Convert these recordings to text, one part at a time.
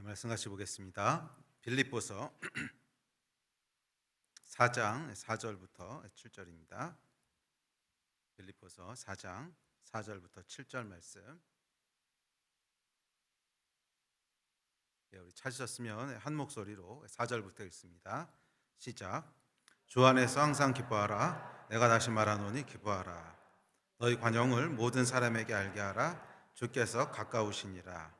말씀 같이 보겠습니다. 빌립보서 4장 4절부터 7절입니다. 빌립보서 4장 4절부터 7절 말씀. 우리 찾으셨으면 한 목소리로 4절부터 읽습니다. 시작. 주 안에서 항상 기뻐하라. 내가 다시 말하노니 기뻐하라. 너희 관용을 모든 사람에게 알게 하라. 주께서 가까우시니라.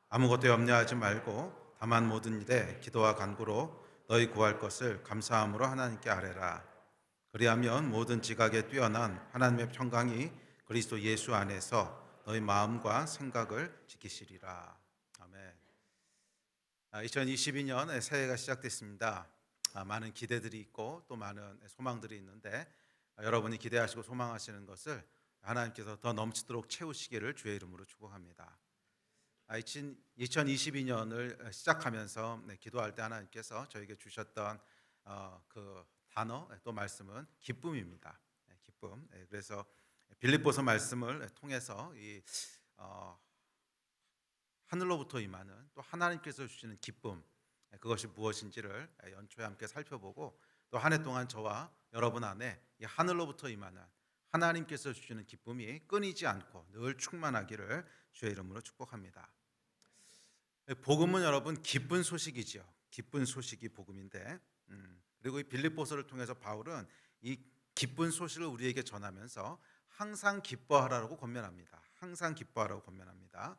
아무것도 염려하지 말고 다만 모든 일에 기도와 간구로 너희 구할 것을 감사함으로 하나님께 아뢰라. 그리하면 모든 지각에 뛰어난 하나님의 평강이 그리스도 예수 안에서 너희 마음과 생각을 지키시리라. 아멘. 2022년 새해가 시작됐습니다. 많은 기대들이 있고 또 많은 소망들이 있는데 여러분이 기대하시고 소망하시는 것을 하나님께서 더 넘치도록 채우시기를 주의 이름으로 축복합니다. 2022년을 시작하면서 기도할 때 하나님께서 저에게 주셨던 그 단어 또 말씀은 기쁨입니다. 기쁨. 그래서 빌립보서 말씀을 통해서 이 하늘로부터 임하는 또 하나님께서 주시는 기쁨, 그것이 무엇인지를 연초에 함께 살펴보고 또 한 해 동안 저와 여러분 안에 이 하늘로부터 임하는 하나님께서 주시는 기쁨이 끊이지 않고 늘 충만하기를 주의 이름으로 축복합니다. 복음은 여러분 기쁜 소식이죠. 기쁜 소식이 복음인데, 그리고 이 빌립보서를 통해서 바울은 이 기쁜 소식을 우리에게 전하면서 항상 기뻐하라고 권면합니다. 항상 기뻐하라고 권면합니다.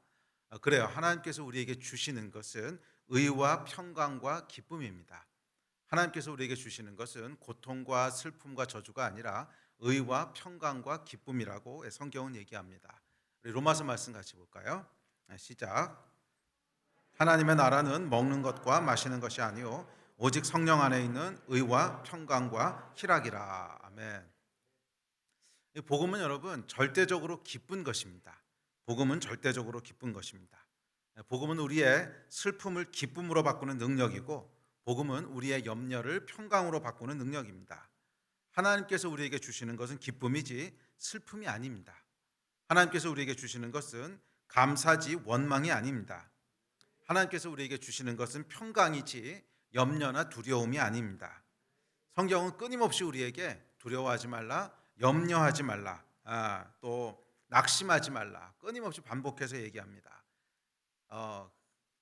그래요. 하나님께서 우리에게 주시는 것은 의와 평강과 기쁨입니다. 하나님께서 우리에게 주시는 것은 고통과 슬픔과 저주가 아니라 의와 평강과 기쁨이라고 성경은 얘기합니다. 우리 로마서 말씀 같이 볼까요? 시작. 하나님의 나라는 먹는 것과 마시는 것이 아니요 오직 성령 안에 있는 의와 평강과 희락이라. 아멘. 복음은 여러분 절대적으로 기쁜 것입니다. 복음은 절대적으로 기쁜 것입니다. 복음은 우리의 슬픔을 기쁨으로 바꾸는 능력이고 복음은 우리의 염려를 평강으로 바꾸는 능력입니다. 하나님께서 우리에게 주시는 것은 기쁨이지 슬픔이 아닙니다. 하나님께서 우리에게 주시는 것은 감사지 원망이 아닙니다. 하나님께서 우리에게 주시는 것은 평강이지 염려나 두려움이 아닙니다. 성경은 끊임없이 우리에게 두려워하지 말라, 염려하지 말라, 또 낙심하지 말라 끊임없이 반복해서 얘기합니다.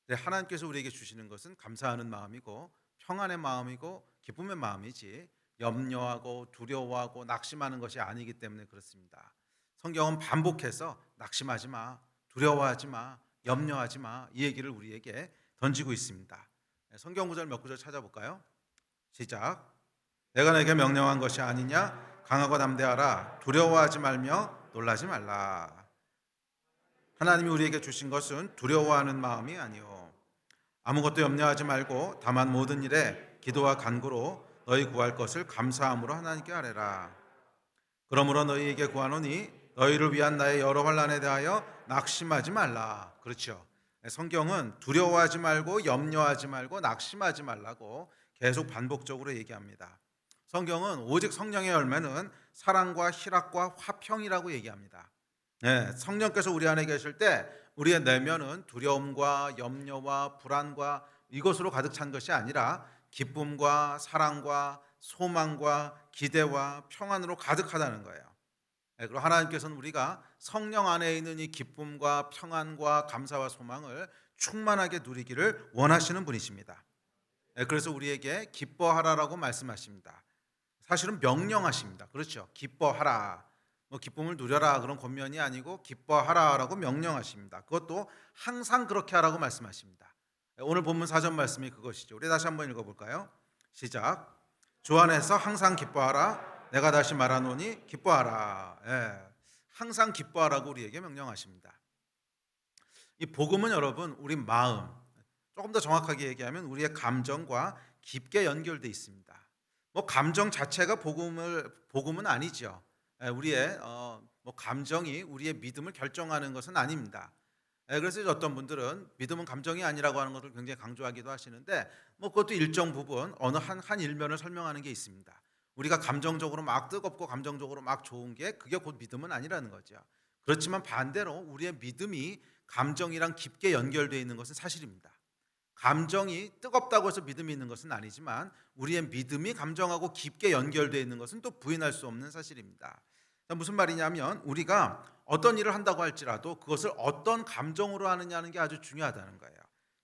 하나님께서 우리에게 주시는 것은 감사하는 마음이고 평안의 마음이고 기쁨의 마음이지 염려하고 두려워하고 낙심하는 것이 아니기 때문에 그렇습니다. 성경은 반복해서 낙심하지 마, 두려워하지 마, 염려하지 마 이 얘기를 우리에게 던지고 있습니다. 성경 구절 몇 구절 찾아볼까요? 시작. 내가 내게 명령한 것이 아니냐? 강하고 담대하라. 두려워하지 말며 놀라지 말라. 하나님이 우리에게 주신 것은 두려워하는 마음이 아니요 아무것도 염려하지 말고 다만 모든 일에 기도와 간구로 너희 구할 것을 감사함으로 하나님께 아뢰라. 그러므로 너희에게 구하노니 너희를 위한 나의 여러 환난에 대하여 낙심하지 말라. 그렇죠. 성경은 두려워하지 말고 염려하지 말고 낙심하지 말라고 계속 반복적으로 얘기합니다. 성경은 오직 성령의 열매는 사랑과 희락과 화평이라고 얘기합니다. 성령께서 우리 안에 계실 때 우리의 내면은 두려움과 염려와 불안과 이것으로 가득 찬 것이 아니라 기쁨과 사랑과 소망과 기대와 평안으로 가득하다는 거예요. 그리고 하나님께서는 우리가 성령 안에 있는 이 기쁨과 평안과 감사와 소망을 충만하게 누리기를 원하시는 분이십니다. 그래서 우리에게 기뻐하라라고 말씀하십니다. 사실은 명령하십니다. 그렇죠. 기뻐하라. 기쁨을 누려라 그런 권면이 아니고 기뻐하라라고 명령하십니다. 그것도 항상 그렇게 하라고 말씀하십니다. 오늘 본문 사전 말씀이 그것이죠. 우리 다시 한번 읽어볼까요? 시작. 주 안에서 항상 기뻐하라. 내가 다시 말하노니 기뻐하라. 항상 기뻐하라고 우리에게 명령하십니다. 이 복음은 여러분 우리 마음, 조금 더 정확하게 얘기하면 우리의 감정과 깊게 연결되어 있습니다. 감정 자체가 복음은 아니죠. 우리의 감정이 우리의 믿음을 결정하는 것은 아닙니다. 그래서 어떤 분들은 믿음은 감정이 아니라고 하는 것을 굉장히 강조하기도 하시는데 그것도 일정 부분 어느 한 일면을 설명하는 게 있습니다. 우리가 감정적으로 막 뜨겁고 감정적으로 막 좋은 게 그게 곧 믿음은 아니라는 거죠. 그렇지만 반대로 우리의 믿음이 감정이랑 깊게 연결되어 있는 것은 사실입니다. 감정이 뜨겁다고 해서 믿음이 있는 것은 아니지만 우리의 믿음이 감정하고 깊게 연결되어 있는 것은 또 부인할 수 없는 사실입니다. 무슨 말이냐면 우리가 어떤 일을 한다고 할지라도 그것을 어떤 감정으로 하느냐는 게 아주 중요하다는 거예요.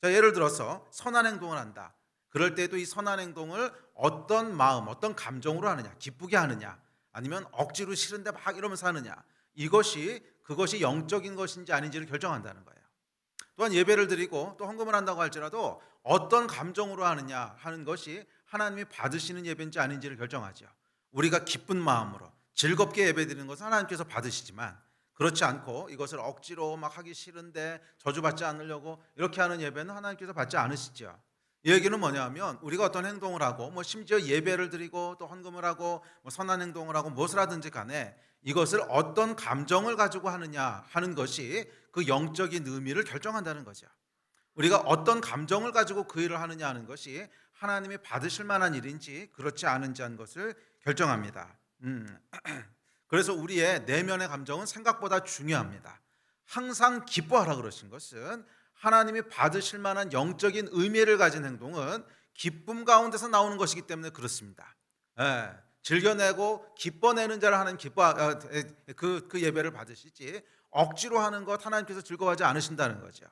자, 예를 들어서 선한 행동을 한다. 그럴 때도 이 선한 행동을 어떤 마음, 어떤 감정으로 하느냐, 기쁘게 하느냐, 아니면 억지로 싫은데 막 이러면서 하느냐, 그것이 영적인 것인지 아닌지를 결정한다는 거예요. 또한 예배를 드리고 또 헌금을 한다고 할지라도 어떤 감정으로 하느냐 하는 것이 하나님이 받으시는 예배인지 아닌지를 결정하죠. 우리가 기쁜 마음으로 즐겁게 예배 드리는 것은 하나님께서 받으시지만 그렇지 않고 이것을 억지로 막 하기 싫은데 저주받지 않으려고 이렇게 하는 예배는 하나님께서 받지 않으시죠. 이 얘기는 뭐냐면 우리가 어떤 행동을 하고 심지어 예배를 드리고 또 헌금을 하고 선한 행동을 하고 무엇을 하든지 간에 이것을 어떤 감정을 가지고 하느냐 하는 것이 그 영적인 의미를 결정한다는 거죠. 우리가 어떤 감정을 가지고 그 일을 하느냐 하는 것이 하나님이 받으실 만한 일인지 그렇지 않은지 하는 것을 결정합니다. 그래서 우리의 내면의 감정은 생각보다 중요합니다. 항상 기뻐하라 그러신 것은 하나님이 받으실 만한 영적인 의미를 가진 행동은 기쁨 가운데서 나오는 것이기 때문에 그렇습니다. 예, 즐겨내고 기뻐내는 자를 하는 그 예배를 받으시지 억지로 하는 것 하나님께서 즐거워하지 않으신다는 거죠.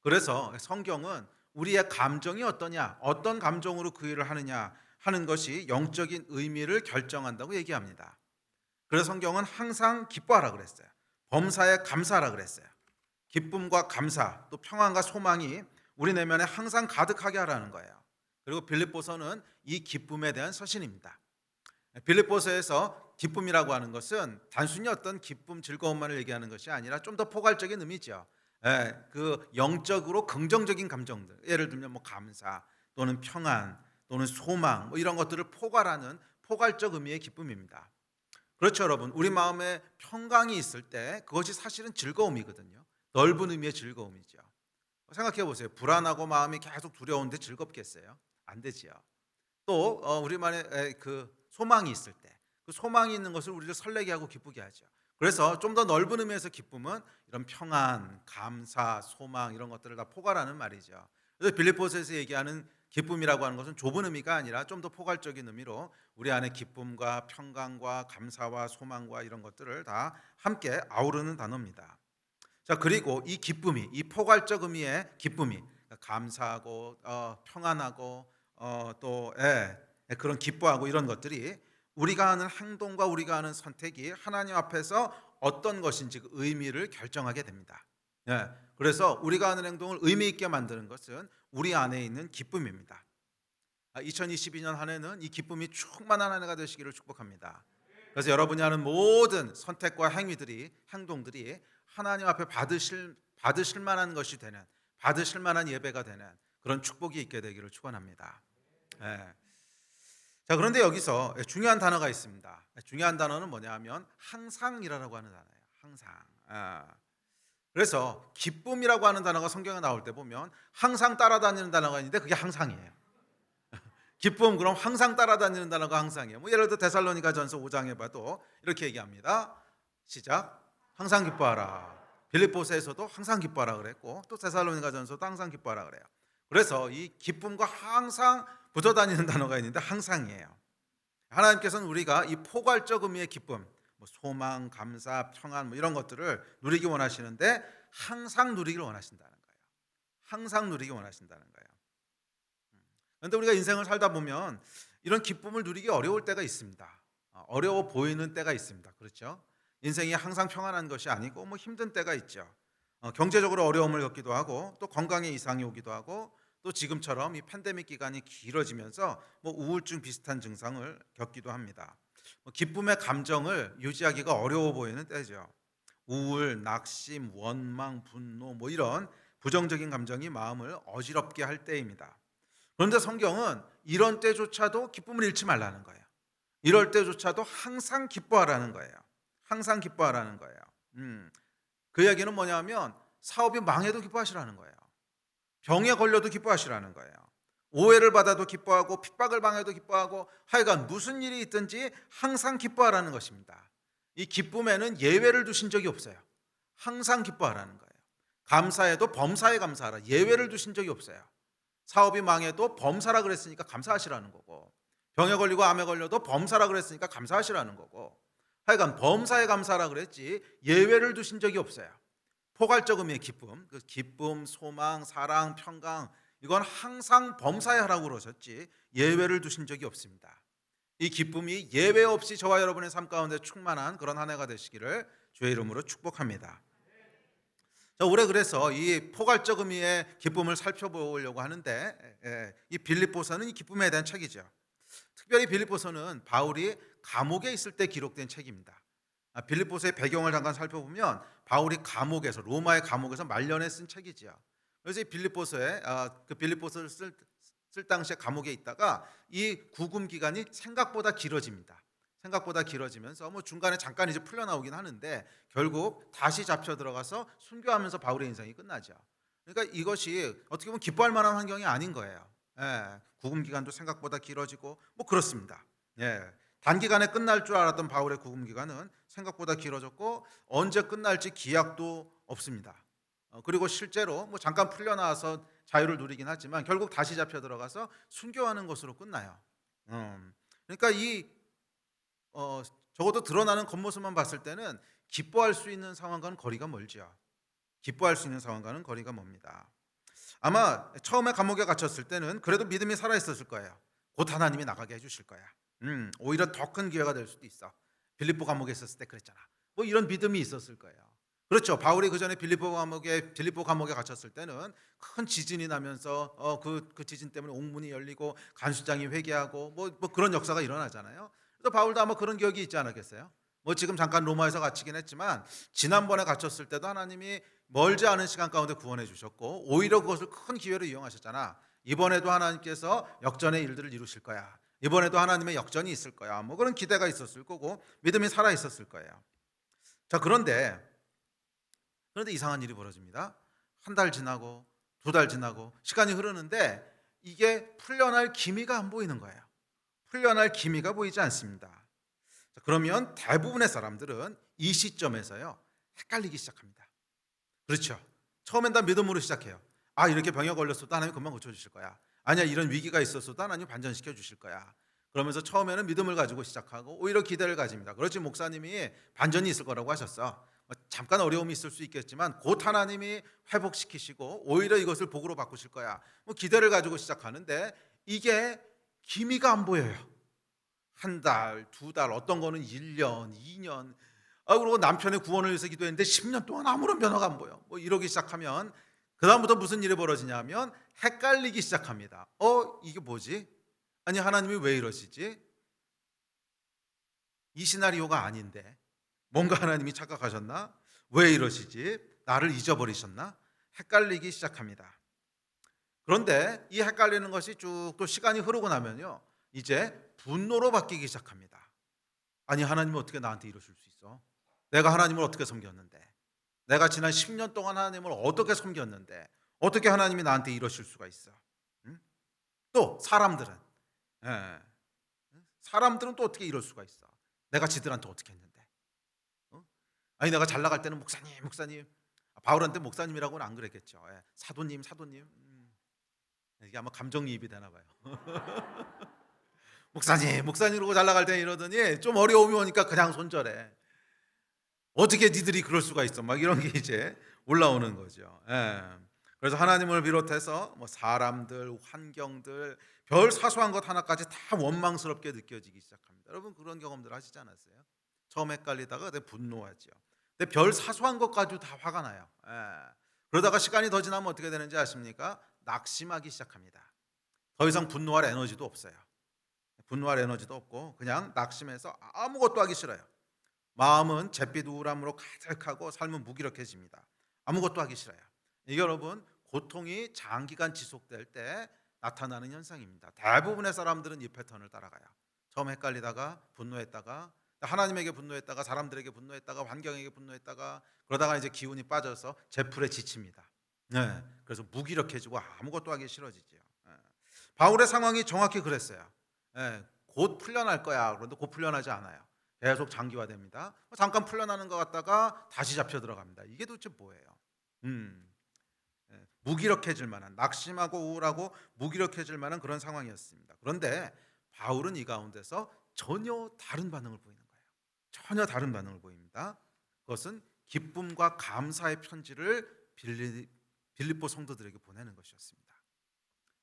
그래서 성경은 우리의 감정이 어떠냐, 어떤 감정으로 그 일을 하느냐 하는 것이 영적인 의미를 결정한다고 얘기합니다. 그래서 성경은 항상 기뻐하라 그랬어요. 범사에 감사하라 그랬어요. 기쁨과 감사, 또 평안과 소망이 우리 내면에 항상 가득하게 하라는 거예요. 그리고 빌립보서는 이 기쁨에 대한 서신입니다. 빌립보서에서 기쁨이라고 하는 것은 단순히 어떤 기쁨, 즐거움만을 얘기하는 것이 아니라 좀 더 포괄적인 의미죠. 그 영적으로 긍정적인 감정들, 예를 들면 감사 또는 평안 또는 소망 이런 것들을 포괄하는 포괄적 의미의 기쁨입니다. 그렇죠, 여러분. 우리 마음에 평강이 있을 때 그것이 사실은 즐거움이거든요. 넓은 의미의 즐거움이죠. 생각해 보세요. 불안하고 마음이 계속 두려운데 즐겁겠어요? 안 되지요. 또 우리만의 그 소망이 있을 때 그 소망이 있는 것을 우리를 설레게 하고 기쁘게 하죠. 그래서 좀 더 넓은 의미에서 기쁨은 이런 평안, 감사, 소망 이런 것들을 다 포괄하는 말이죠. 그래서 빌립보서에서 얘기하는 기쁨이라고 하는 것은 좁은 의미가 아니라 좀 더 포괄적인 의미로 우리 안에 기쁨과 평강과 감사와 소망과 이런 것들을 다 함께 아우르는 단어입니다. 자, 그리고 이 기쁨이, 이 포괄적 의미의 기쁨이 감사하고 평안하고 또 그런 기뻐하고 이런 것들이 우리가 하는 행동과 우리가 하는 선택이 하나님 앞에서 어떤 것인지 그 의미를 결정하게 됩니다. 그래서 우리가 하는 행동을 의미 있게 만드는 것은 우리 안에 있는 기쁨입니다. 2022년 한 해는 이 기쁨이 충만한 한 해가 되시기를 축복합니다. 그래서 여러분이 하는 모든 선택과 행동들이 하나님 앞에 받으실 만한 것이 되는, 받으실 만한 예배가 되는 그런 축복이 있게 되기를 축원합니다. 자, 그런데 여기서 중요한 단어가 있습니다. 중요한 단어는 뭐냐면 항상이라고 하는 단어예요. 항상. 그래서 기쁨이라고 하는 단어가 성경에 나올 때 보면 항상 따라다니는 단어가 있는데 그게 항상이에요. 기쁨, 그럼 항상 따라다니는 단어가 항상이에요. 예를 들어 데살로니가전서 5장에 봐도 이렇게 얘기합니다. 시작. 항상 기뻐하라. 빌립보서에서도 항상 기뻐하라 그랬고 또 데살로니가전서도 항상 기뻐하라 그래요. 그래서 이 기쁨과 항상 붙어 다니는 단어가 있는데 항상이에요. 하나님께서는 우리가 이 포괄적 의미의 기쁨, 소망, 감사, 평안 이런 것들을 누리기 원하시는데 항상 누리기를 원하신다는 거예요. 항상 누리기 원하신다는 거예요. 그런데 우리가 인생을 살다 보면 이런 기쁨을 누리기 어려울 때가 있습니다. 어려워 보이는 때가 있습니다. 그렇죠? 인생이 항상 평안한 것이 아니고 힘든 때가 있죠. 경제적으로 어려움을 겪기도 하고 또 건강에 이상이 오기도 하고 또 지금처럼 이 팬데믹 기간이 길어지면서 우울증 비슷한 증상을 겪기도 합니다. 기쁨의 감정을 유지하기가 어려워 보이는 때죠. 우울, 낙심, 원망, 분노 이런 부정적인 감정이 마음을 어지럽게 할 때입니다. 그런데 성경은 이런 때조차도 기쁨을 잃지 말라는 거예요. 이럴 때조차도 항상 기뻐하라는 거예요. 항상 기뻐하라는 거예요. 그 이야기는 뭐냐면 사업이 망해도 기뻐하시라는 거예요. 병에 걸려도 기뻐하시라는 거예요. 오해를 받아도 기뻐하고 핍박을 당해도 기뻐하고 하여간 무슨 일이 있든지 항상 기뻐하라는 것입니다. 이 기쁨에는 예외를 두신 적이 없어요. 항상 기뻐하라는 거예요. 감사에도 범사에 감사하라. 예외를 두신 적이 없어요. 사업이 망해도 범사라 그랬으니까 감사하시라는 거고, 병에 걸리고 암에 걸려도 범사라 그랬으니까 감사하시라는 거고, 하여간 범사에 감사라 그랬지 예외를 두신 적이 없어요. 포괄적 의미의 기쁨, 그 기쁨, 소망, 사랑, 평강, 이건 항상 범사에 하라고 그러셨지 예외를 두신 적이 없습니다. 이 기쁨이 예외 없이 저와 여러분의 삶 가운데 충만한 그런 한 해가 되시기를 주의 이름으로 축복합니다. 자, 올해 그래서 이 포괄적 의미의 기쁨을 살펴보려고 하는데, 이 빌립보서는 이 기쁨에 대한 책이죠. 특별히 빌립보서는 바울이 감옥에 있을 때 기록된 책입니다. 빌립보서의 배경을 잠깐 살펴보면 바울이 감옥에서, 로마의 감옥에서 말년에 쓴 책이지요. 그래서 이 빌립보서에 그 빌립보서를 쓸 당시에 감옥에 있다가 이 구금 기간이 생각보다 길어집니다. 생각보다 길어지면서 뭐 중간에 잠깐 이제 풀려 나오긴 하는데 결국 다시 잡혀 들어가서 순교하면서 바울의 인생이 끝나죠. 그러니까 이것이 어떻게 보면 기뻐할 만한 환경이 아닌 거예요. 구금 기간도 생각보다 길어지고 뭐 그렇습니다. 단기간에 끝날 줄 알았던 바울의 구금 기간은 생각보다 길어졌고 언제 끝날지 기약도 없습니다. 그리고 실제로 뭐 잠깐 풀려 나와서 자유를 누리긴 하지만 결국 다시 잡혀 들어가서 순교하는 것으로 끝나요. 그러니까 적어도 드러나는 겉모습만 봤을 때는 기뻐할 수 있는 상황과는 거리가 멀죠. 기뻐할 수 있는 상황과는 거리가 멉니다. 아마 처음에 감옥에 갇혔을 때는 그래도 믿음이 살아 있었을 거예요. 곧 하나님이 나가게 해주실 거야. 오히려 더 큰 기회가 될 수도 있어. 빌립보 감옥에 있었을 때 그랬잖아. 뭐 이런 믿음이 있었을 거예요. 그렇죠. 바울이 그 전에 빌립보 감옥에 갇혔을 때는 큰 지진이 나면서 그 지진 때문에 옥문이 열리고 간수장이 회개하고 뭐 그런 역사가 일어나잖아요. 그래서 바울도 아마 그런 기억이 있지 않았겠어요? 뭐 지금 잠깐 로마에서 갇히긴 했지만 지난번에 갇혔을 때도 하나님이 멀지 않은 시간 가운데 구원해 주셨고 오히려 그것을 큰 기회로 이용하셨잖아. 이번에도 하나님께서 역전의 일들을 이루실 거야. 이번에도 하나님의 역전이 있을 거야. 뭐 그런 기대가 있었을 거고 믿음이 살아 있었을 거예요. 자, 그런데 이상한 일이 벌어집니다. 한 달 지나고 두 달 지나고 시간이 흐르는데 이게 풀려날 기미가 안 보이는 거예요. 풀려날 기미가 보이지 않습니다. 자, 그러면 대부분의 사람들은 이 시점에서요 헷갈리기 시작합니다. 그렇죠. 처음엔 다 믿음으로 시작해요. 이렇게 병에 걸렸어도 하나님 금방 고쳐주실 거야. 아니야, 이런 위기가 있었어도 하나님 반전시켜 주실 거야. 그러면서 처음에는 믿음을 가지고 시작하고 오히려 기대를 가집니다. 그렇지, 목사님이 반전이 있을 거라고 하셨어. 잠깐 어려움이 있을 수 있겠지만 곧 하나님이 회복시키시고 오히려 이것을 복으로 바꾸실 거야. 뭐 기대를 가지고 시작하는데 이게 기미가 안 보여요. 한 달, 두 달, 어떤 거는 1년, 2년. 그리고 남편의 구원을 위해서 기도했는데 10년 동안 아무런 변화가 안 보여. 뭐 이러기 시작하면 그다음부터 무슨 일이 벌어지냐면 헷갈리기 시작합니다. 이게 뭐지? 아니, 하나님이 왜 이러시지? 이 시나리오가 아닌데 뭔가 하나님이 착각하셨나? 왜 이러시지? 나를 잊어버리셨나? 헷갈리기 시작합니다. 그런데 이 헷갈리는 것이 쭉 또 시간이 흐르고 나면요 이제 분노로 바뀌기 시작합니다. 아니, 하나님은 어떻게 나한테 이러실 수 있어? 내가 하나님을 어떻게 섬겼는데, 내가 지난 10년 동안 하나님을 어떻게 섬겼는데 어떻게 하나님이 나한테 이러실 수가 있어? 응? 또 예, 사람들은 또 어떻게 이럴 수가 있어? 내가 지들한테 어떻게 했는데? 아니, 내가 잘 나갈 때는 목사님. 바울한테 목사님이라고는 안 그랬겠죠. 사도님. 이게 아마 감정이입이 되나 봐요. 목사님이라고 잘 나갈 때 이러더니 좀 어려움이 오니까 그냥 손절해. 어떻게 니들이 그럴 수가 있어? 막 이런 게 이제 올라오는 거죠. 그래서 하나님을 비롯해서 뭐 사람들, 환경들, 별 사소한 것 하나까지 다 원망스럽게 느껴지기 시작합니다. 여러분 그런 경험들 하시지 않았어요? 처음 헷갈리다가 분노하죠. 근데 별 사소한 것까지도 다 화가 나요. 그러다가 시간이 더 지나면 어떻게 되는지 아십니까? 낙심하기 시작합니다. 더 이상 분노할 에너지도 없어요. 분노할 에너지도 없고 그냥 낙심해서 아무것도 하기 싫어요. 마음은 잿빛 우울함으로 가득하고 삶은 무기력해집니다. 아무것도 하기 싫어요. 이게 여러분 고통이 장기간 지속될 때 나타나는 현상입니다. 대부분의 사람들은 이 패턴을 따라가요. 처음 헷갈리다가 분노했다가 하나님에게 분노했다가 사람들에게 분노했다가 환경에게 분노했다가 그러다가 이제 기운이 빠져서 제풀에 지칩니다. 그래서 무기력해지고 아무것도 하기 싫어지죠. 바울의 상황이 정확히 그랬어요. 곧 풀려날 거야. 그런데 곧 풀려나지 않아요. 계속 장기화됩니다. 잠깐 풀려나는 것 같다가 다시 잡혀 들어갑니다. 이게 도대체 뭐예요? 무기력해질 만한, 낙심하고 우울하고 무기력해질 만한 그런 상황이었습니다. 그런데 바울은 이 가운데서 전혀 다른 반응을 보이는 거예요. 전혀 다른 반응을 보입니다. 그것은 기쁨과 감사의 편지를 빌립보 성도들에게 보내는 것이었습니다.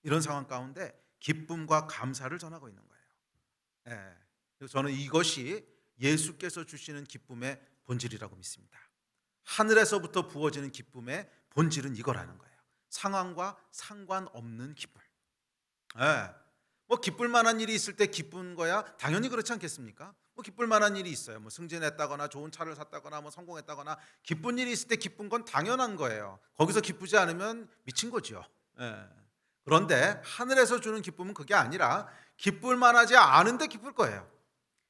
이런 상황 가운데 기쁨과 감사를 전하고 있는 거예요. 그래서 저는 이것이 예수께서 주시는 기쁨의 본질이라고 믿습니다. 하늘에서부터 부어지는 기쁨의 본질은 이거라는 거예요. 상황과 상관없는 기쁨. 뭐 기쁠 만한 일이 있을 때 기쁜 거야 당연히 그렇지 않겠습니까? 뭐 기쁠 만한 일이 있어요. 뭐 승진했다거나 좋은 차를 샀다거나 뭐 성공했다거나 기쁜 일이 있을 때 기쁜 건 당연한 거예요. 거기서 기쁘지 않으면 미친 거죠. 그런데 하늘에서 주는 기쁨은 그게 아니라 기쁠 만하지 않은데 기쁠 거예요.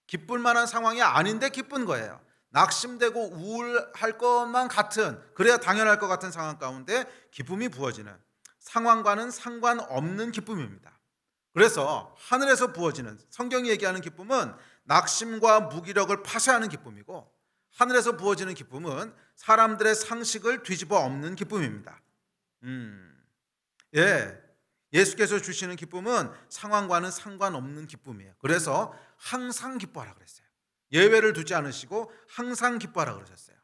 기쁠 만한 상황이 아닌데 기쁜 거예요. 낙심되고 우울할 것만 같은, 그래야 당연할 것 같은 상황 가운데 기쁨이 부어지는, 상황과는 상관없는 기쁨입니다. 그래서 하늘에서 부어지는, 성경이 얘기하는 기쁨은 낙심과 무기력을 파쇄하는 기쁨이고, 하늘에서 부어지는 기쁨은 사람들의 상식을 뒤집어 엎는 기쁨입니다. 예수께서 주시는 기쁨은 상황과는 상관없는 기쁨이에요. 그래서 항상 기뻐하라 그랬어요. 예외를 두지 않으시고 항상 기뻐하라 그러셨어요.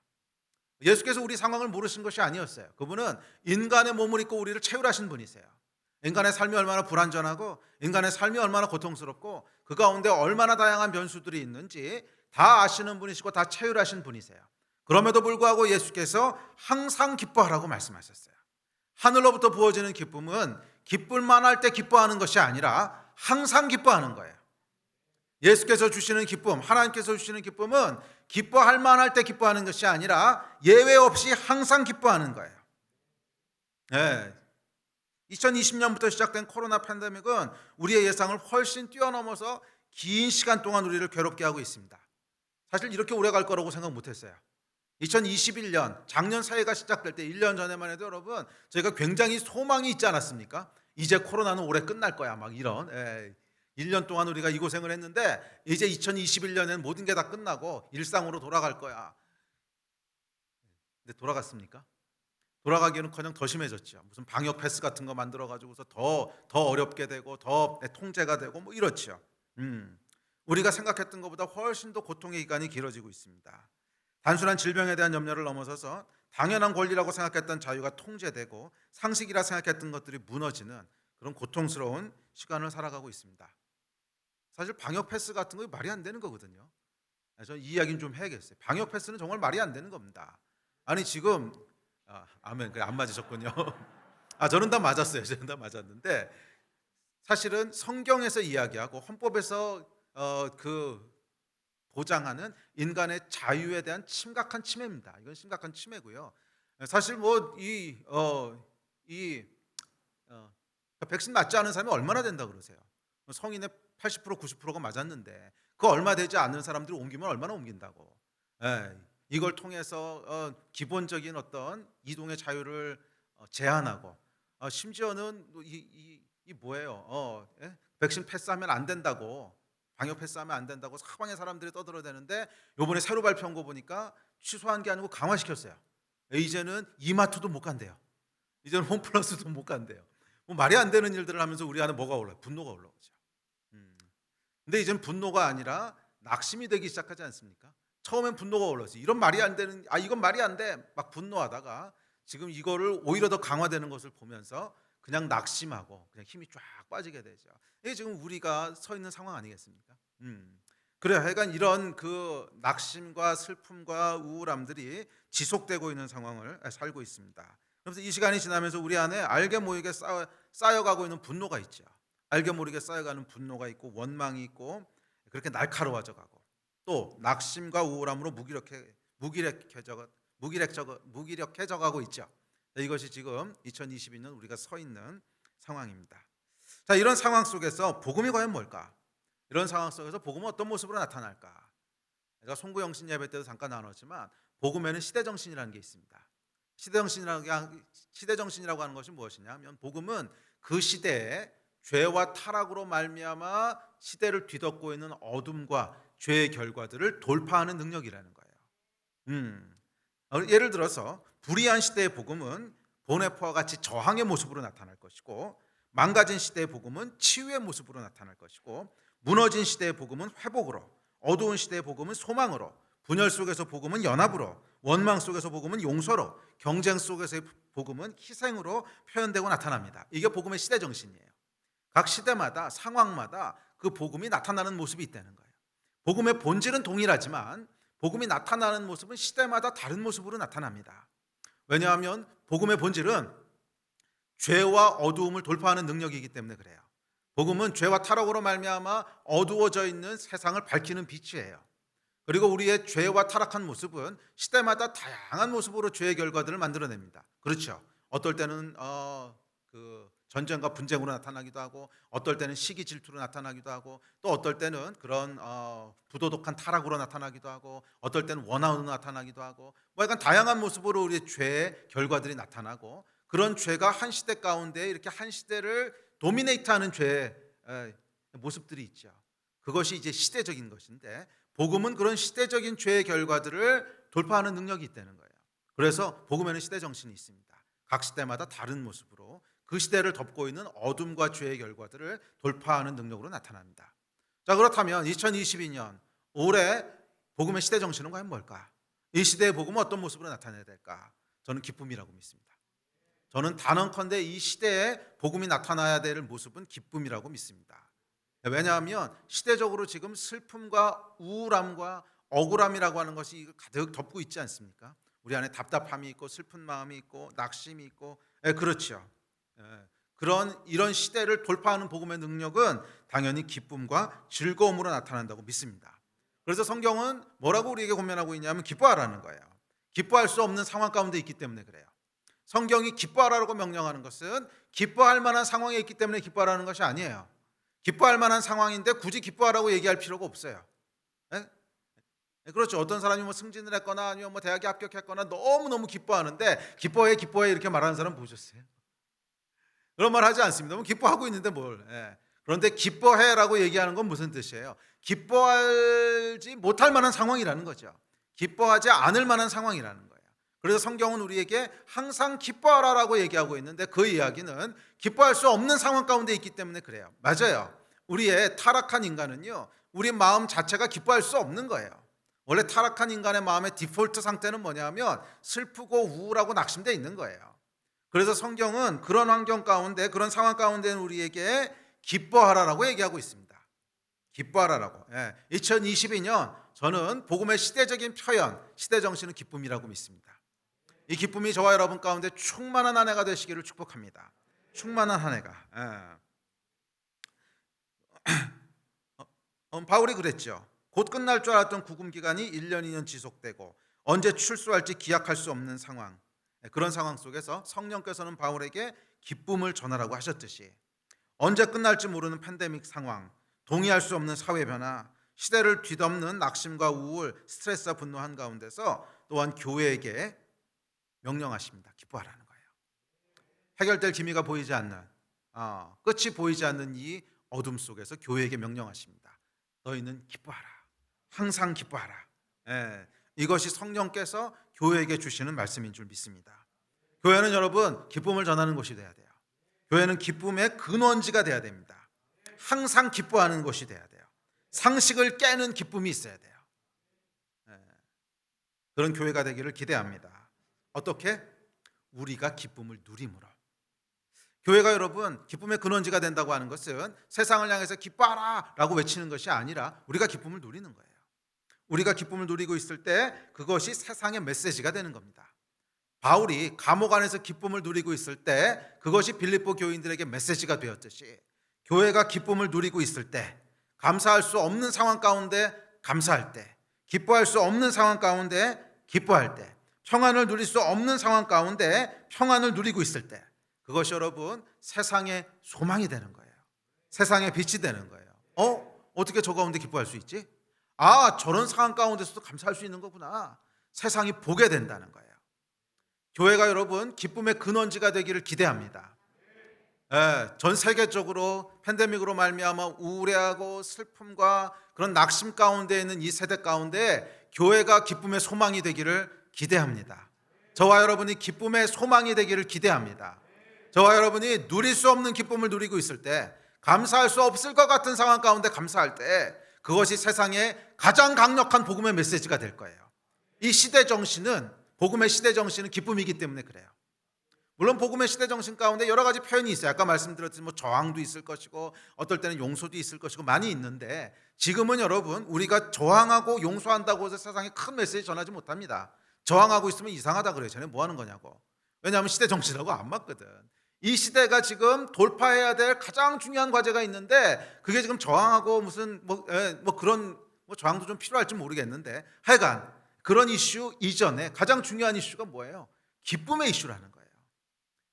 예수께서 우리 상황을 모르신 것이 아니었어요. 그분은 인간의 몸을 입고 우리를 채울하신 분이세요. 인간의 삶이 얼마나 불완전하고 인간의 삶이 얼마나 고통스럽고 그 가운데 얼마나 다양한 변수들이 있는지 다 아시는 분이시고 다 채울하신 분이세요. 그럼에도 불구하고 예수께서 항상 기뻐하라고 말씀하셨어요. 하늘로부터 부어지는 기쁨은 기쁠 만할 때 기뻐하는 것이 아니라 항상 기뻐하는 거예요. 예수께서 주시는 기쁨, 하나님께서 주시는 기쁨은 기뻐할 만할 때 기뻐하는 것이 아니라 예외 없이 항상 기뻐하는 거예요. 2020년부터 시작된 코로나 팬데믹은 우리의 예상을 훨씬 뛰어넘어서 긴 시간 동안 우리를 괴롭게 하고 있습니다. 사실 이렇게 오래 갈 거라고 생각 못했어요. 2021년 작년 새해가 시작될 때 1년 전에만 해도 여러분 저희가 굉장히 소망이 있지 않았습니까? 이제 코로나는 올해 끝날 거야 막 이런 1년 동안 우리가 이 고생을 했는데 이제 2021년에는 모든 게 다 끝나고 일상으로 돌아갈 거야. 근데 돌아갔습니까? 돌아가기는커녕 더 심해졌죠. 무슨 방역 패스 같은 거 만들어 가지고서 더 어렵게 되고 더 통제가 되고 뭐 이렇죠. 우리가 생각했던 것보다 훨씬 더 고통의 기간이 길어지고 있습니다. 단순한 질병에 대한 염려를 넘어서서 당연한 권리라고 생각했던 자유가 통제되고 상식이라 생각했던 것들이 무너지는 그런 고통스러운 시간을 살아가고 있습니다. 사실 방역 패스 같은 거 말이 안 되는 거거든요. 저는 이 이야기는 좀 해야겠어요. 방역 패스는 정말 말이 안 되는 겁니다. 아니 지금 아멘. 그래 안 맞으셨군요. 저는 다 맞았어요. 저는 다 맞았는데 사실은 성경에서 이야기하고 헌법에서 그 보장하는 인간의 자유에 대한 심각한 침해입니다. 이건 심각한 침해고요. 사실 백신 맞지 않은 사람이 얼마나 된다 그러세요? 성인의 80% 90%가 맞았는데 그 얼마 되지 않는 사람들이 옮기면 얼마나 옮긴다고? 이걸 통해서 기본적인 어떤 이동의 자유를 제한하고 심지어는 뭐예요? 백신 패스하면 안 된다고, 방역 패스하면 안 된다고 사방에 사람들이 떠들어대는데 이번에 새로 발표한 거 보니까 취소한 게 아니고 강화시켰어요. 이제는 이마트도 못 간대요. 이제는 홈플러스도 못 간대요. 뭐 말이 안 되는 일들을 하면서 우리 안에 뭐가 올라요? 분노가 올라오죠. 근데 이제는 분노가 아니라 낙심이 되기 시작하지 않습니까? 처음엔 분노가 올라왔어요. 이런 말이 안 되는, 이건 말이 안 돼. 막 분노하다가 지금 이거를 오히려 더 강화되는 것을 보면서 그냥 낙심하고 그냥 힘이 쫙 빠지게 되죠. 이게 지금 우리가 서 있는 상황 아니겠습니까? 그래요. 하여간 이런 그 낙심과 슬픔과 우울함들이 지속되고 있는 상황을 살고 있습니다. 그래서 이 시간이 지나면서 우리 안에 알게 모르게 쌓여가고 있는 분노가 있죠. 알게 모르게 쌓여가는 분노가 있고 원망이 있고 그렇게 날카로워져 가고 또 낙심과 우울함으로 무기력해져 가고 있죠. 이것이 지금 2022년 우리가 서 있는 상황입니다. 자, 이런 상황 속에서 복음이 과연 뭘까? 이런 상황 속에서 복음은 어떤 모습으로 나타날까? 제가 송구영신 예배 때도 잠깐 나눴지만 복음에는 시대정신이라는 게 있습니다. 시대정신이라고 하는 것이 무엇이냐면 복음은 그 시대에 죄와 타락으로 말미암아 시대를 뒤덮고 있는 어둠과 죄의 결과들을 돌파하는 능력이라는 거예요. 예를 들어서 불의한 시대의 복음은 보네포와 같이 저항의 모습으로 나타날 것이고, 망가진 시대의 복음은 치유의 모습으로 나타날 것이고, 무너진 시대의 복음은 회복으로, 어두운 시대의 복음은 소망으로, 분열 속에서 복음은 연합으로, 원망 속에서 복음은 용서로, 경쟁 속에서의 복음은 희생으로 표현되고 나타납니다. 이게 복음의 시대 정신이에요. 각 시대마다 상황마다 그 복음이 나타나는 모습이 있다는 거예요. 복음의 본질은 동일하지만 복음이 나타나는 모습은 시대마다 다른 모습으로 나타납니다. 왜냐하면 복음의 본질은 죄와 어두움을 돌파하는 능력이기 때문에 그래요. 복음은 죄와 타락으로 말미암아 어두워져 있는 세상을 밝히는 빛이에요. 그리고 우리의 죄와 타락한 모습은 시대마다 다양한 모습으로 죄의 결과들을 만들어냅니다. 그렇죠. 어떨 때는 전쟁과 분쟁으로 나타나기도 하고, 어떨 때는 시기 질투로 나타나기도 하고, 또 어떨 때는 그런 부도덕한 타락으로 나타나기도 하고, 어떨 때는 원한으로 나타나기도 하고, 뭐 약간 다양한 모습으로 우리의 죄의 결과들이 나타나고, 그런 죄가 한 시대 가운데 이렇게 한 시대를 도미네이트하는 죄의 모습들이 있죠. 그것이 이제 시대적인 것인데, 복음은 그런 시대적인 죄의 결과들을 돌파하는 능력이 있다는 거예요. 그래서 복음에는 시대 정신이 있습니다. 각 시대마다 다른 모습으로 그 시대를 덮고 있는 어둠과 죄의 결과들을 돌파하는 능력으로 나타납니다. 자, 그렇다면 2022년 올해 복음의 시대 정신은 과연 뭘까? 이 시대의 복음은 어떤 모습으로 나타내야 될까? 저는 기쁨이라고 믿습니다. 저는 단언컨대 이 시대에 복음이 나타나야 될 모습은 기쁨이라고 믿습니다. 왜냐하면 시대적으로 지금 슬픔과 우울함과 억울함이라고 하는 것이 가득 덮고 있지 않습니까? 우리 안에 답답함이 있고 슬픈 마음이 있고 낙심이 있고, 그렇죠. 이런 시대를 돌파하는 복음의 능력은 당연히 기쁨과 즐거움으로 나타난다고 믿습니다. 그래서 성경은 뭐라고 우리에게 권면하고 있냐면 기뻐하라는 거예요. 기뻐할 수 없는 상황 가운데 있기 때문에 그래요. 성경이 기뻐하라고 명령하는 것은 기뻐할 만한 상황에 있기 때문에 기뻐하라는 것이 아니에요. 기뻐할 만한 상황인데 굳이 기뻐하라고 얘기할 필요가 없어요. 그렇죠. 어떤 사람이 뭐 승진을 했거나 아니면 뭐 대학에 합격했거나 너무너무 기뻐하는데 기뻐해 이렇게 말하는 사람 보셨어요? 그런 말 하지 않습니다. 뭐 기뻐하고 있는데 뭘. 그런데 기뻐해라고 얘기하는 건 무슨 뜻이에요? 기뻐하지 못할 만한 상황이라는 거죠. 기뻐하지 않을 만한 상황이라는 거예요. 그래서 성경은 우리에게 항상 기뻐하라라고 얘기하고 있는데, 그 이야기는 기뻐할 수 없는 상황 가운데 있기 때문에 그래요. 맞아요. 우리의 타락한 인간은요, 우리 마음 자체가 기뻐할 수 없는 거예요. 원래 타락한 인간의 마음의 디폴트 상태는 뭐냐면 슬프고 우울하고 낙심되어 있는 거예요. 그래서 성경은 그런 환경 가운데, 그런 상황 가운데 우리에게 기뻐하라라고 얘기하고 있습니다. 기뻐하라라고. 2022년 저는 복음의 시대적인 표현, 시대 정신은 기쁨이라고 믿습니다. 이 기쁨이 저와 여러분 가운데 충만한 한 해가 되시기를 축복합니다. 충만한 한 해가. 바울이 그랬죠. 곧 끝날 줄 알았던 구금 기간이 1년 2년 지속되고 언제 출소할지 기약할 수 없는 상황, 그런 상황 속에서 성령께서는 바울에게 기쁨을 전하라고 하셨듯이, 언제 끝날지 모르는 팬데믹 상황, 동의할 수 없는 사회 변화, 시대를 뒤덮는 낙심과 우울, 스트레스와 분노 한가운데서 또한 교회에게 명령하십니다. 기뻐하라는 거예요. 해결될 기미가 보이지 않는, 끝이 보이지 않는 이 어둠 속에서 교회에게 명령하십니다. 너희는 기뻐하라. 항상 기뻐하라. 이것이 성령께서 교회에게 주시는 말씀인 줄 믿습니다. 교회는 여러분 기쁨을 전하는 곳이 돼야 돼요. 교회는 기쁨의 근원지가 돼야 됩니다. 항상 기뻐하는 곳이 돼야 돼요. 상식을 깨는 기쁨이 있어야 돼요. 그런 교회가 되기를 기대합니다. 어떻게? 우리가 기쁨을 누림으로. 교회가 여러분 기쁨의 근원지가 된다고 하는 것은 세상을 향해서 기뻐하라 라고 외치는 것이 아니라 우리가 기쁨을 누리는 거예요. 우리가 기쁨을 누리고 있을 때 그것이 세상의 메시지가 되는 겁니다. 바울이 감옥 안에서 기쁨을 누리고 있을 때 그것이 빌립보 교인들에게 메시지가 되었듯이, 교회가 기쁨을 누리고 있을 때, 감사할 수 없는 상황 가운데 감사할 때, 기뻐할 수 없는 상황 가운데 기뻐할 때, 평안을 누릴 수 없는 상황 가운데 평안을 누리고 있을 때, 그것이 여러분 세상의 소망이 되는 거예요. 세상의 빛이 되는 거예요. 어떻게 저 가운데 기뻐할 수 있지? 저런 상황 가운데서도 감사할 수 있는 거구나. 세상이 보게 된다는 거예요. 교회가 여러분 기쁨의 근원지가 되기를 기대합니다. 전 세계적으로 팬데믹으로 말미암아 우울해하고 슬픔과 그런 낙심 가운데 있는 이 세대 가운데 교회가 기쁨의 소망이 되기를 기대합니다. 저와 여러분이 기쁨의 소망이 되기를 기대합니다. 저와 여러분이 누릴 수 없는 기쁨을 누리고 있을 때, 감사할 수 없을 것 같은 상황 가운데 감사할 때, 그것이 세상에 가장 강력한 복음의 메시지가 될 거예요. 이 시대 정신은, 복음의 시대 정신은 기쁨이기 때문에 그래요. 물론 복음의 시대 정신 가운데 여러 가지 표현이 있어요. 아까 말씀드렸듯이 저항도 있을 것이고 어떨 때는 용서도 있을 것이고 많이 있는데, 지금은 여러분 우리가 저항하고 용서한다고 해서 세상에 큰 메시지 전하지 못합니다. 저항하고 있으면 이상하다 그래요. 쟤네 뭐 하는 거냐고. 왜냐하면 시대 정신하고 안 맞거든. 이 시대가 지금 돌파해야 될 가장 중요한 과제가 있는데, 그게 지금 저항하고 무슨 그런 저항도 좀 필요할지 모르겠는데, 하여간 그런 이슈 이전에 가장 중요한 이슈가 뭐예요? 기쁨의 이슈라는 거예요.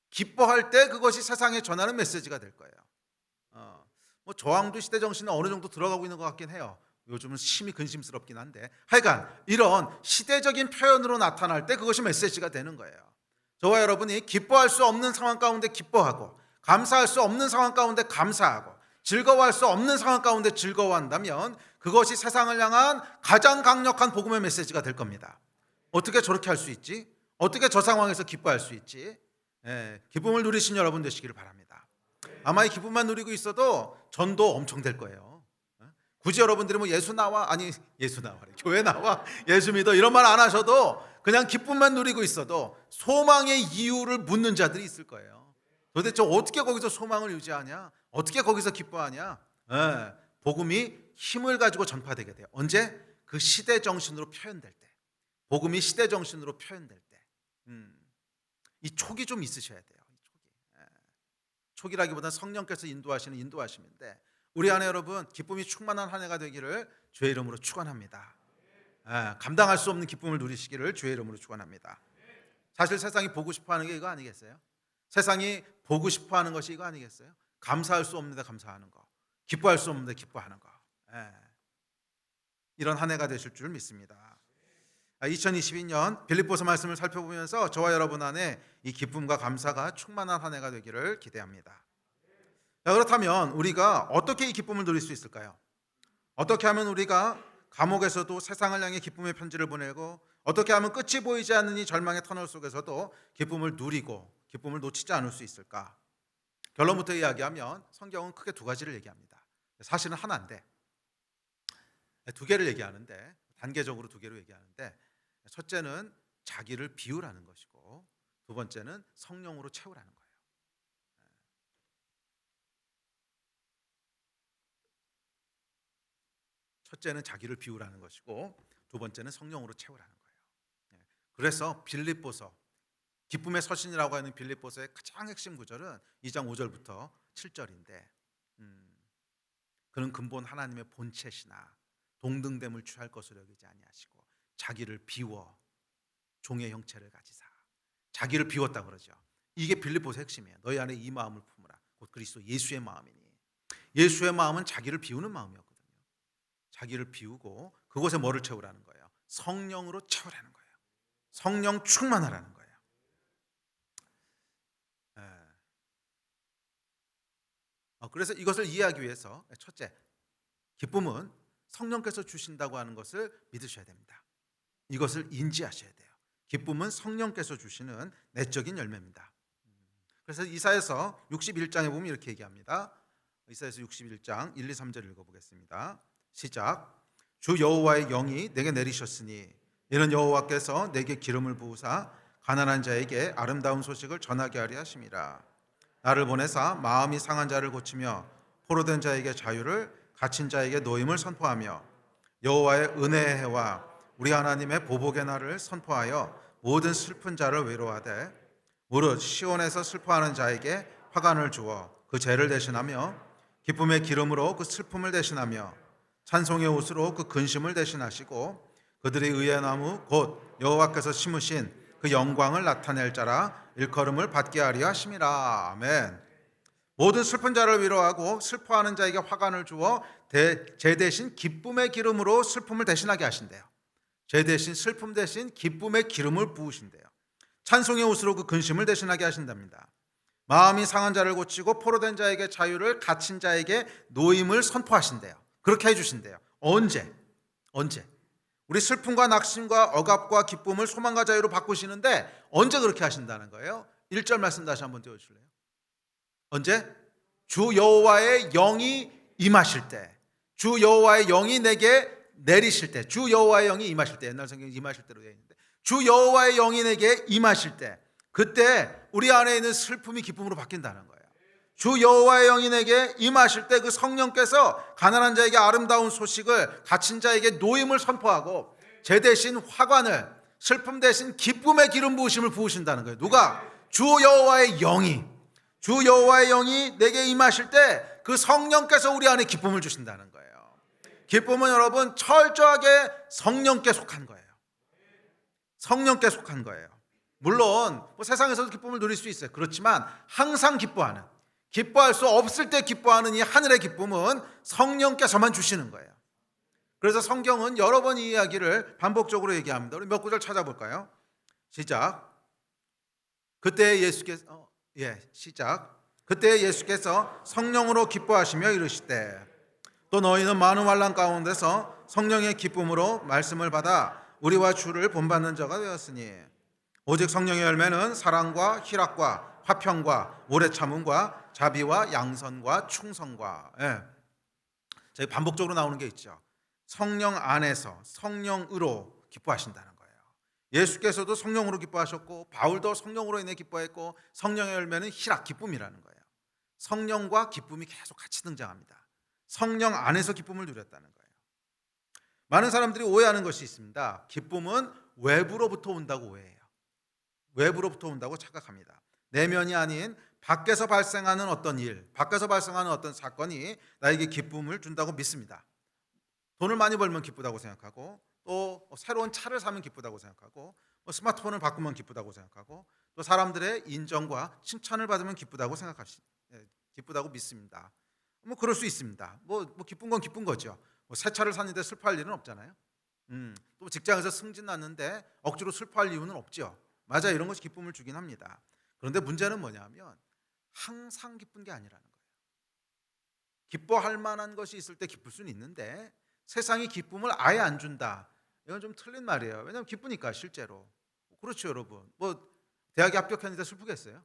기뻐할 때 그것이 세상에 전하는 메시지가 될 거예요. 저항도 시대 정신은 어느 정도 들어가고 있는 것 같긴 해요. 요즘은 심히 근심스럽긴 한데, 하여간 이런 시대적인 표현으로 나타날 때 그것이 메시지가 되는 거예요. 저와 여러분이 기뻐할 수 없는 상황 가운데 기뻐하고, 감사할 수 없는 상황 가운데 감사하고, 즐거워할 수 없는 상황 가운데 즐거워한다면 그것이 세상을 향한 가장 강력한 복음의 메시지가 될 겁니다. 어떻게 저렇게 할 수 있지? 어떻게 저 상황에서 기뻐할 수 있지? 기쁨을 누리신 여러분 되시기를 바랍니다. 아마 이 기쁨만 누리고 있어도 전도 엄청 될 거예요. 굳이 여러분들이 예수 나와, 교회 나와, 예수 믿어 이런 말 안 하셔도 그냥 기쁨만 누리고 있어도 소망의 이유를 묻는 자들이 있을 거예요. 도대체 어떻게 거기서 소망을 유지하냐? 어떻게 거기서 기뻐하냐? 복음이 힘을 가지고 전파되게 돼요. 언제? 그 시대 정신으로 표현될 때. 복음이 시대 정신으로 표현될 때. 이 촉이 좀 있으셔야 돼요. 촉이라기보다는 성령께서 인도하시는 인도하심인데, 우리 안에 여러분 기쁨이 충만한 한 해가 되기를 주의 이름으로 축원합니다. 감당할 수 없는 기쁨을 누리시기를 주의 이름으로 축원합니다. 사실 세상이 보고 싶어하는 게 이거 아니겠어요? 세상이 보고 싶어하는 것이 이거 아니겠어요? 감사할 수 없는데 감사하는 거, 기뻐할 수 없는데 기뻐하는 거. 이런 한 해가 되실 줄 믿습니다. 2022년 빌립보서 말씀을 살펴보면서 저와 여러분 안에 이 기쁨과 감사가 충만한 한 해가 되기를 기대합니다. 자, 그렇다면 우리가 어떻게 이 기쁨을 누릴 수 있을까요? 어떻게 하면 우리가 감옥에서도 세상을 향해 기쁨의 편지를 보내고, 어떻게 하면 끝이 보이지 않는 이 절망의 터널 속에서도 기쁨을 누리고 기쁨을 놓치지 않을 수 있을까? 결론부터 이야기하면 성경은 크게 두 가지를 얘기합니다. 사실은 하나인데 두 개를 얘기하는데, 단계적으로 두 개로 얘기하는데, 첫째는 자기를 비우라는 것이고, 두 번째는 성령으로 채우라는 거예요. 첫째는 자기를 비우라는 것이고, 두 번째는 성령으로 채우라는 거예요. 그래서 빌립보서, 기쁨의 서신이라고 하는 빌립보서의 가장 핵심 구절은 2장 5절부터 7절인데, 그는 근본 하나님의 본체시나 동등됨을 취할 것으로 여기지 아니하시고 자기를 비워 종의 형체를 가지사. 자기를 비웠다 그러죠. 이게 빌립보서의 핵심이에요. 너희 안에 이 마음을 품으라. 곧 그리스도 예수의 마음이니. 예수의 마음은 자기를 비우는 마음이었거든요. 자기를 비우고 그곳에 뭐를 채우라는 거예요? 성령으로 채우라는 거예요. 성령 충만하라는 거예요. 그래서 이것을 이해하기 위해서 첫째, 기쁨은 성령께서 주신다고 하는 것을 믿으셔야 됩니다. 이것을 인지하셔야 돼요. 기쁨은 성령께서 주시는 내적인 열매입니다. 그래서 이사야서 61장에 보면 이렇게 얘기합니다. 이사야서 61장 1, 2, 3절 읽어보겠습니다. 시작. 주 여호와의 영이 내게 내리셨으니 이는 여호와께서 내게 기름을 부으사 가난한 자에게 아름다운 소식을 전하게 하려 하심이라. 나를 보내사 마음이 상한 자를 고치며 포로된 자에게 자유를, 갇힌 자에게 노임을 선포하며 여호와의 은혜의 해와 우리 하나님의 보복의 날을 선포하여 모든 슬픈 자를 위로하되 무릇 시온에서 슬퍼하는 자에게 화관을 주어 그 죄를 대신하며 기쁨의 기름으로 그 슬픔을 대신하며 찬송의 옷으로 그 근심을 대신하시고 그들의 의의 나무 곧 여호와께서 심으신 그 영광을 나타낼 자라 일컬음을 받게 하려 하심이라. 아멘. 모든 슬픈 자를 위로하고 슬퍼하는 자에게 화관을 주어 죄 대신 기쁨의 기름으로 슬픔을 대신하게 하신대요. 죄 대신 슬픔 대신 기쁨의 기름을 부으신대요. 찬송의 옷으로 그 근심을 대신하게 하신답니다. 마음이 상한 자를 고치고 포로된 자에게 자유를, 갇힌 자에게 노임을 선포하신대요. 그렇게 해주신대요. 언제? 우리 슬픔과 낙심과 억압과 기쁨을 소망과 자유로 바꾸시는데 언제 그렇게 하신다는 거예요? 1절 말씀 다시 한번 띄워주실래요? 언제? 주 여호와의 영이 임하실 때, 주 여호와의 영이 내게 내리실 때, 주 여호와의 영이 임하실 때, 옛날 성경에 임하실 때로 되어 있는데 주 여호와의 영이 내게 임하실 때, 그때 우리 안에 있는 슬픔이 기쁨으로 바뀐다는 거예요. 주 여호와의 영이 내게 임하실 때 그 성령께서 가난한 자에게 아름다운 소식을, 갇힌 자에게 노임을 선포하고 제 대신 화관을, 슬픔 대신 기쁨의 기름 부으심을 부으신다는 거예요. 누가? 주 여호와의 영이. 주 여호와의 영이 내게 임하실 때 그 성령께서 우리 안에 기쁨을 주신다는 거예요. 기쁨은 여러분 철저하게 성령께 속한 거예요. 성령께 속한 거예요. 물론 뭐 세상에서도 기쁨을 누릴 수 있어요. 그렇지만 항상 기뻐하는, 기뻐할 수 없을 때 기뻐하는 이 하늘의 기쁨은 성령께서만 주시는 거예요. 그래서 성경은 여러 번 이 이야기를 반복적으로 얘기합니다. 우리 몇 구절 찾아볼까요? 시작. 그때 예수께서 그때 예수께서 성령으로 기뻐하시며 이르시되 또 너희는 많은 환난 가운데서 성령의 기쁨으로 말씀을 받아 우리와 주를 본받는 자가 되었으니 오직 성령의 열매는 사랑과 희락과 화평과 오래 참음과 자비와 양선과 충성과. 저희 반복적으로 나오는 게 있죠. 성령 안에서 성령으로 기뻐하신다는 거예요. 예수께서도 성령으로 기뻐하셨고 바울도 성령으로 인해 기뻐했고 성령의 열매는 희락, 기쁨이라는 거예요. 성령과 기쁨이 계속 같이 등장합니다. 성령 안에서 기쁨을 누렸다는 거예요. 많은 사람들이 오해하는 것이 있습니다. 기쁨은 외부로부터 온다고 오해해요. 외부로부터 온다고 착각합니다. 내면이 아닌 밖에서 발생하는 어떤 일, 밖에서 발생하는 어떤 사건이 나에게 기쁨을 준다고 믿습니다. 돈을 많이 벌면 기쁘다고 생각하고, 또 새로운 차를 사면 기쁘다고 생각하고, 스마트폰을 바꾸면 기쁘다고 생각하고, 또 사람들의 인정과 칭찬을 받으면 기쁘다고 기쁘다고 믿습니다. 뭐 그럴 수 있습니다. 뭐 기쁜 건 기쁜 거죠. 새 차를 샀는데 슬퍼할 일은 없잖아요. 또 직장에서 승진 났는데 억지로 슬퍼할 이유는 없죠. 맞아, 이런 것이 기쁨을 주긴 합니다. 그런데 문제는 뭐냐면 항상 기쁜 게 아니라는 거예요. 기뻐할 만한 것이 있을 때 기쁠 수는 있는데 세상이 기쁨을 아예 안 준다, 이건 좀 틀린 말이에요. 왜냐하면 기쁘니까 실제로. 그렇죠 여러분. 뭐 대학에 합격했는데 슬프겠어요?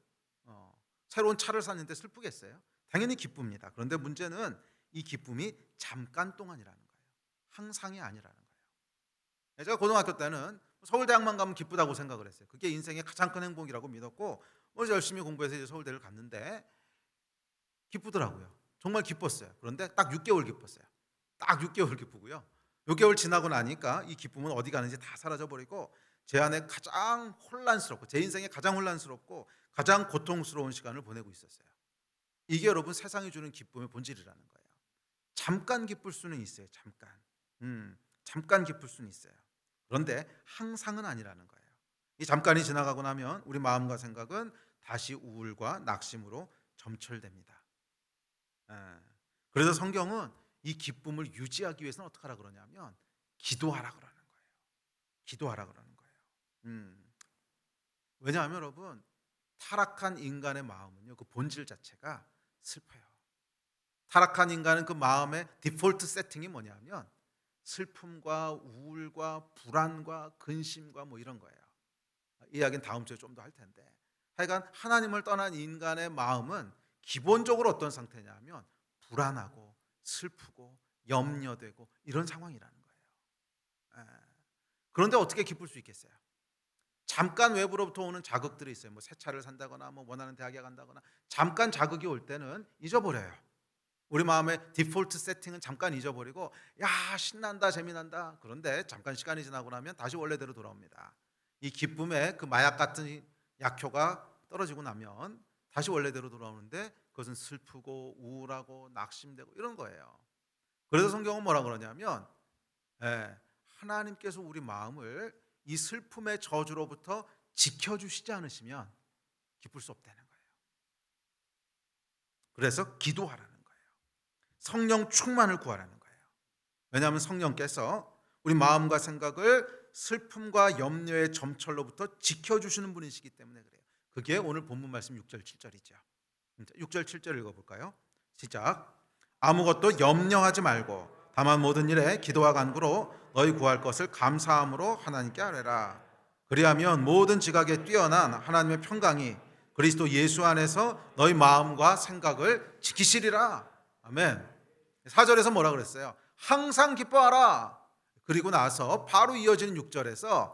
새로운 차를 샀는데 슬프겠어요? 당연히 기쁩니다. 그런데 문제는 이 기쁨이 잠깐 동안이라는 거예요. 항상이 아니라는 거예요. 제가 고등학교 때는 서울대학만 가면 기쁘다고 생각을 했어요. 그게 인생의 가장 큰 행복이라고 믿었고 열심히 공부해서 이제 서울대를 갔는데 기쁘더라고요. 정말 기뻤어요. 그런데 딱 6개월 기뻤어요. 딱 6개월 기쁘고요. 6개월 지나고 나니까 이 기쁨은 어디 가는지 다 사라져버리고 제 안에 가장 혼란스럽고, 제 인생에 가장 혼란스럽고 가장 고통스러운 시간을 보내고 있었어요. 이게 여러분 세상이 주는 기쁨의 본질이라는 거예요. 잠깐 기쁠 수는 있어요. 잠깐 기쁠 수는 있어요. 그런데 항상은 아니라는 거예요. 이 잠깐이 지나가고 나면 우리 마음과 생각은 다시 우울과 낙심으로 점철됩니다. 그래서 성경은 이 기쁨을 유지하기 위해서는 어떻게 하라 그러냐면 기도하라 그러는 거예요. 기도하라 그러는 거예요. 왜냐하면 여러분 타락한 인간의 마음은요, 그 본질 자체가 슬퍼요. 타락한 인간은 그 마음의 디폴트 세팅이 뭐냐면 슬픔과 우울과 불안과 근심과 뭐 이런 거예요. 이 이야기는 다음 주에 좀 더 할 텐데, 하여간 하나님을 떠난 인간의 마음은 기본적으로 어떤 상태냐면 불안하고 슬프고 염려되고 이런 상황이라는 거예요. 그런데 어떻게 기쁠 수 있겠어요? 잠깐 외부로부터 오는 자극들이 있어요. 뭐 새 차를 산다거나 뭐 원하는 대학에 간다거나 잠깐 자극이 올 때는 잊어버려요. 우리 마음의 디폴트 세팅은 잠깐 잊어버리고 야 신난다 재미난다. 그런데 잠깐 시간이 지나고 나면 다시 원래대로 돌아옵니다. 이 기쁨의 그 마약 같은 약효가 떨어지고 나면 다시 원래대로 돌아오는데 그것은 슬프고 우울하고 낙심되고 이런 거예요. 그래서 성경은 뭐라 그러냐면 하나님께서 우리 마음을 이 슬픔의 저주로부터 지켜주시지 않으시면 기쁠 수 없다는 거예요. 그래서 기도하라는 거예요. 성령 충만을 구하라는 거예요. 왜냐하면 성령께서 우리 마음과 생각을 슬픔과 염려의 점철로부터 지켜주시는 분이시기 때문에 그래요. 그게 오늘 본문 말씀 6절 7절이죠. 6절 7절 읽어볼까요? 시작. 아무것도 염려하지 말고 다만 모든 일에 기도와 간구로 너희 구할 것을 감사함으로 하나님께 아뢰라. 그리하면 모든 지각에 뛰어난 하나님의 평강이 그리스도 예수 안에서 너희 마음과 생각을 지키시리라. 아멘. 4절에서 뭐라 그랬어요? 항상 기뻐하라. 그리고 나서 바로 이어지는 6절에서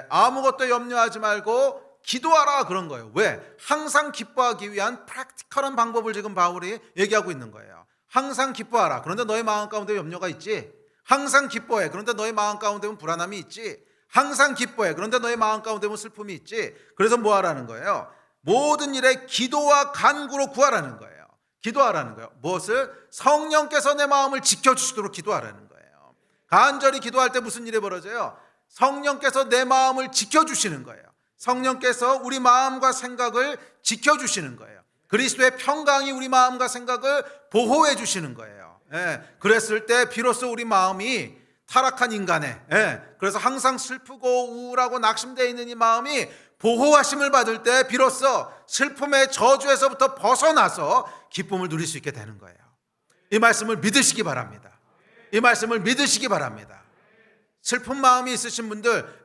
아무것도 염려하지 말고 기도하라 그런 거예요. 왜? 항상 기뻐하기 위한 프랙티컬한 방법을 지금 바울이 얘기하고 있는 거예요. 항상 기뻐하라. 그런데 너의 마음 가운데 염려가 있지. 항상 기뻐해. 그런데 너의 마음 가운데 불안함이 있지. 항상 기뻐해. 그런데 너의 마음 가운데 슬픔이 있지. 그래서 뭐 하라는 거예요? 모든 일에 기도와 간구로 구하라는 거예요. 기도하라는 거예요. 무엇을? 성령께서 내 마음을 지켜주시도록 기도하라는 거예요. 간절히 기도할 때 무슨 일이 벌어져요? 성령께서 내 마음을 지켜주시는 거예요. 성령께서 우리 마음과 생각을 지켜주시는 거예요. 그리스도의 평강이 우리 마음과 생각을 보호해 주시는 거예요. 그랬을 때 비로소 우리 마음이 타락한 인간의, 그래서 항상 슬프고 우울하고 낙심되어 있는 이 마음이 보호하심을 받을 때 비로소 슬픔의 저주에서부터 벗어나서 기쁨을 누릴 수 있게 되는 거예요. 이 말씀을 믿으시기 바랍니다. 이 말씀을 믿으시기 바랍니다. 슬픈 마음이 있으신 분들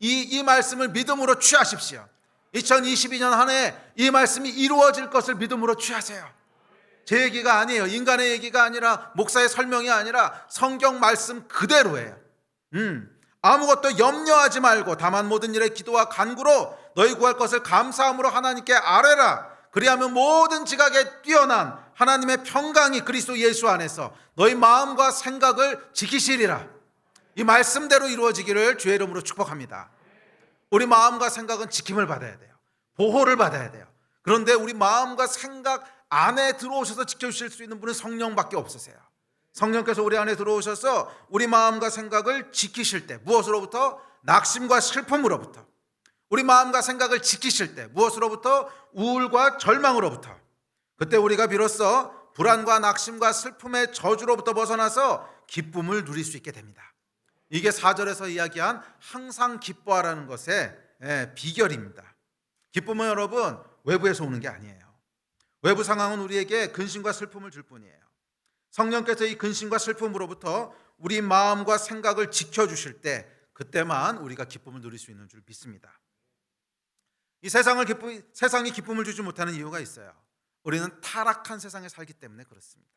이 말씀을 믿음으로 취하십시오. 2022년 한 해 이 말씀이 이루어질 것을 믿음으로 취하세요. 제 얘기가 아니에요. 인간의 얘기가 아니라 목사의 설명이 아니라 성경 말씀 그대로예요. 아무것도 염려하지 말고 다만 모든 일에 기도와 간구로 너희 구할 것을 감사함으로 하나님께 아뢰라. 그리하면 모든 지각에 뛰어난 하나님의 평강이 그리스도 예수 안에서 너희 마음과 생각을 지키시리라. 이 말씀대로 이루어지기를 주의 이름으로 축복합니다. 우리 마음과 생각은 지킴을 받아야 돼요. 보호를 받아야 돼요. 그런데 우리 마음과 생각 안에 들어오셔서 지켜주실 수 있는 분은 성령밖에 없으세요. 성령께서 우리 안에 들어오셔서 우리 마음과 생각을 지키실 때 무엇으로부터? 낙심과 슬픔으로부터. 우리 마음과 생각을 지키실 때 무엇으로부터? 우울과 절망으로부터. 그때 우리가 비로소 불안과 낙심과 슬픔의 저주로부터 벗어나서 기쁨을 누릴 수 있게 됩니다. 이게 4절에서 이야기한 항상 기뻐하라는 것의 비결입니다. 기쁨은 여러분 외부에서 오는 게 아니에요. 외부 상황은 우리에게 근심과 슬픔을 줄 뿐이에요. 성령께서 이 근심과 슬픔으로부터 우리 마음과 생각을 지켜주실 때 그때만 우리가 기쁨을 누릴 수 있는 줄 믿습니다. 이 세상이 기쁨을 주지 못하는 이유가 있어요. 우리는 타락한 세상에 살기 때문에 그렇습니다.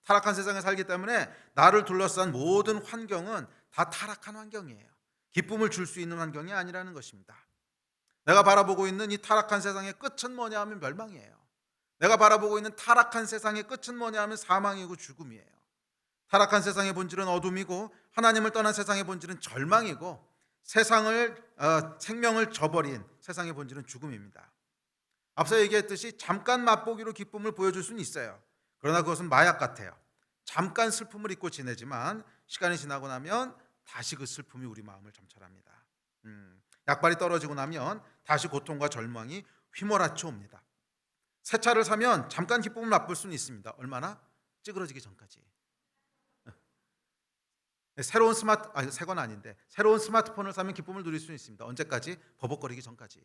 타락한 세상에 살기 때문에 나를 둘러싼 모든 환경은 다 타락한 환경이에요. 기쁨을 줄 수 있는 환경이 아니라는 것입니다. 내가 바라보고 있는 이 타락한 세상의 끝은 뭐냐 하면 멸망이에요. 내가 바라보고 있는 타락한 세상의 끝은 뭐냐 하면 사망이고 죽음이에요. 타락한 세상의 본질은 어둠이고 하나님을 떠난 세상의 본질은 절망이고 생명을 저버린 세상의 본질은 죽음입니다. 앞서 얘기했듯이 잠깐 맛보기로 기쁨을 보여줄 수는 있어요. 그러나 그것은 마약 같아요. 잠깐 슬픔을 잊고 지내지만 시간이 지나고 나면 다시 그 슬픔이 우리 마음을 점철합니다. 약발이 떨어지고 나면 다시 고통과 절망이 휘몰아쳐 옵니다. 새 차를 사면 잠깐 기쁨을 맛볼 수는 있습니다. 얼마나? 찌그러지기 전까지. 새로운 새건 아닌데 새로운 스마트폰을 사면 기쁨을 누릴 수는 있습니다. 언제까지? 버벅거리기 전까지.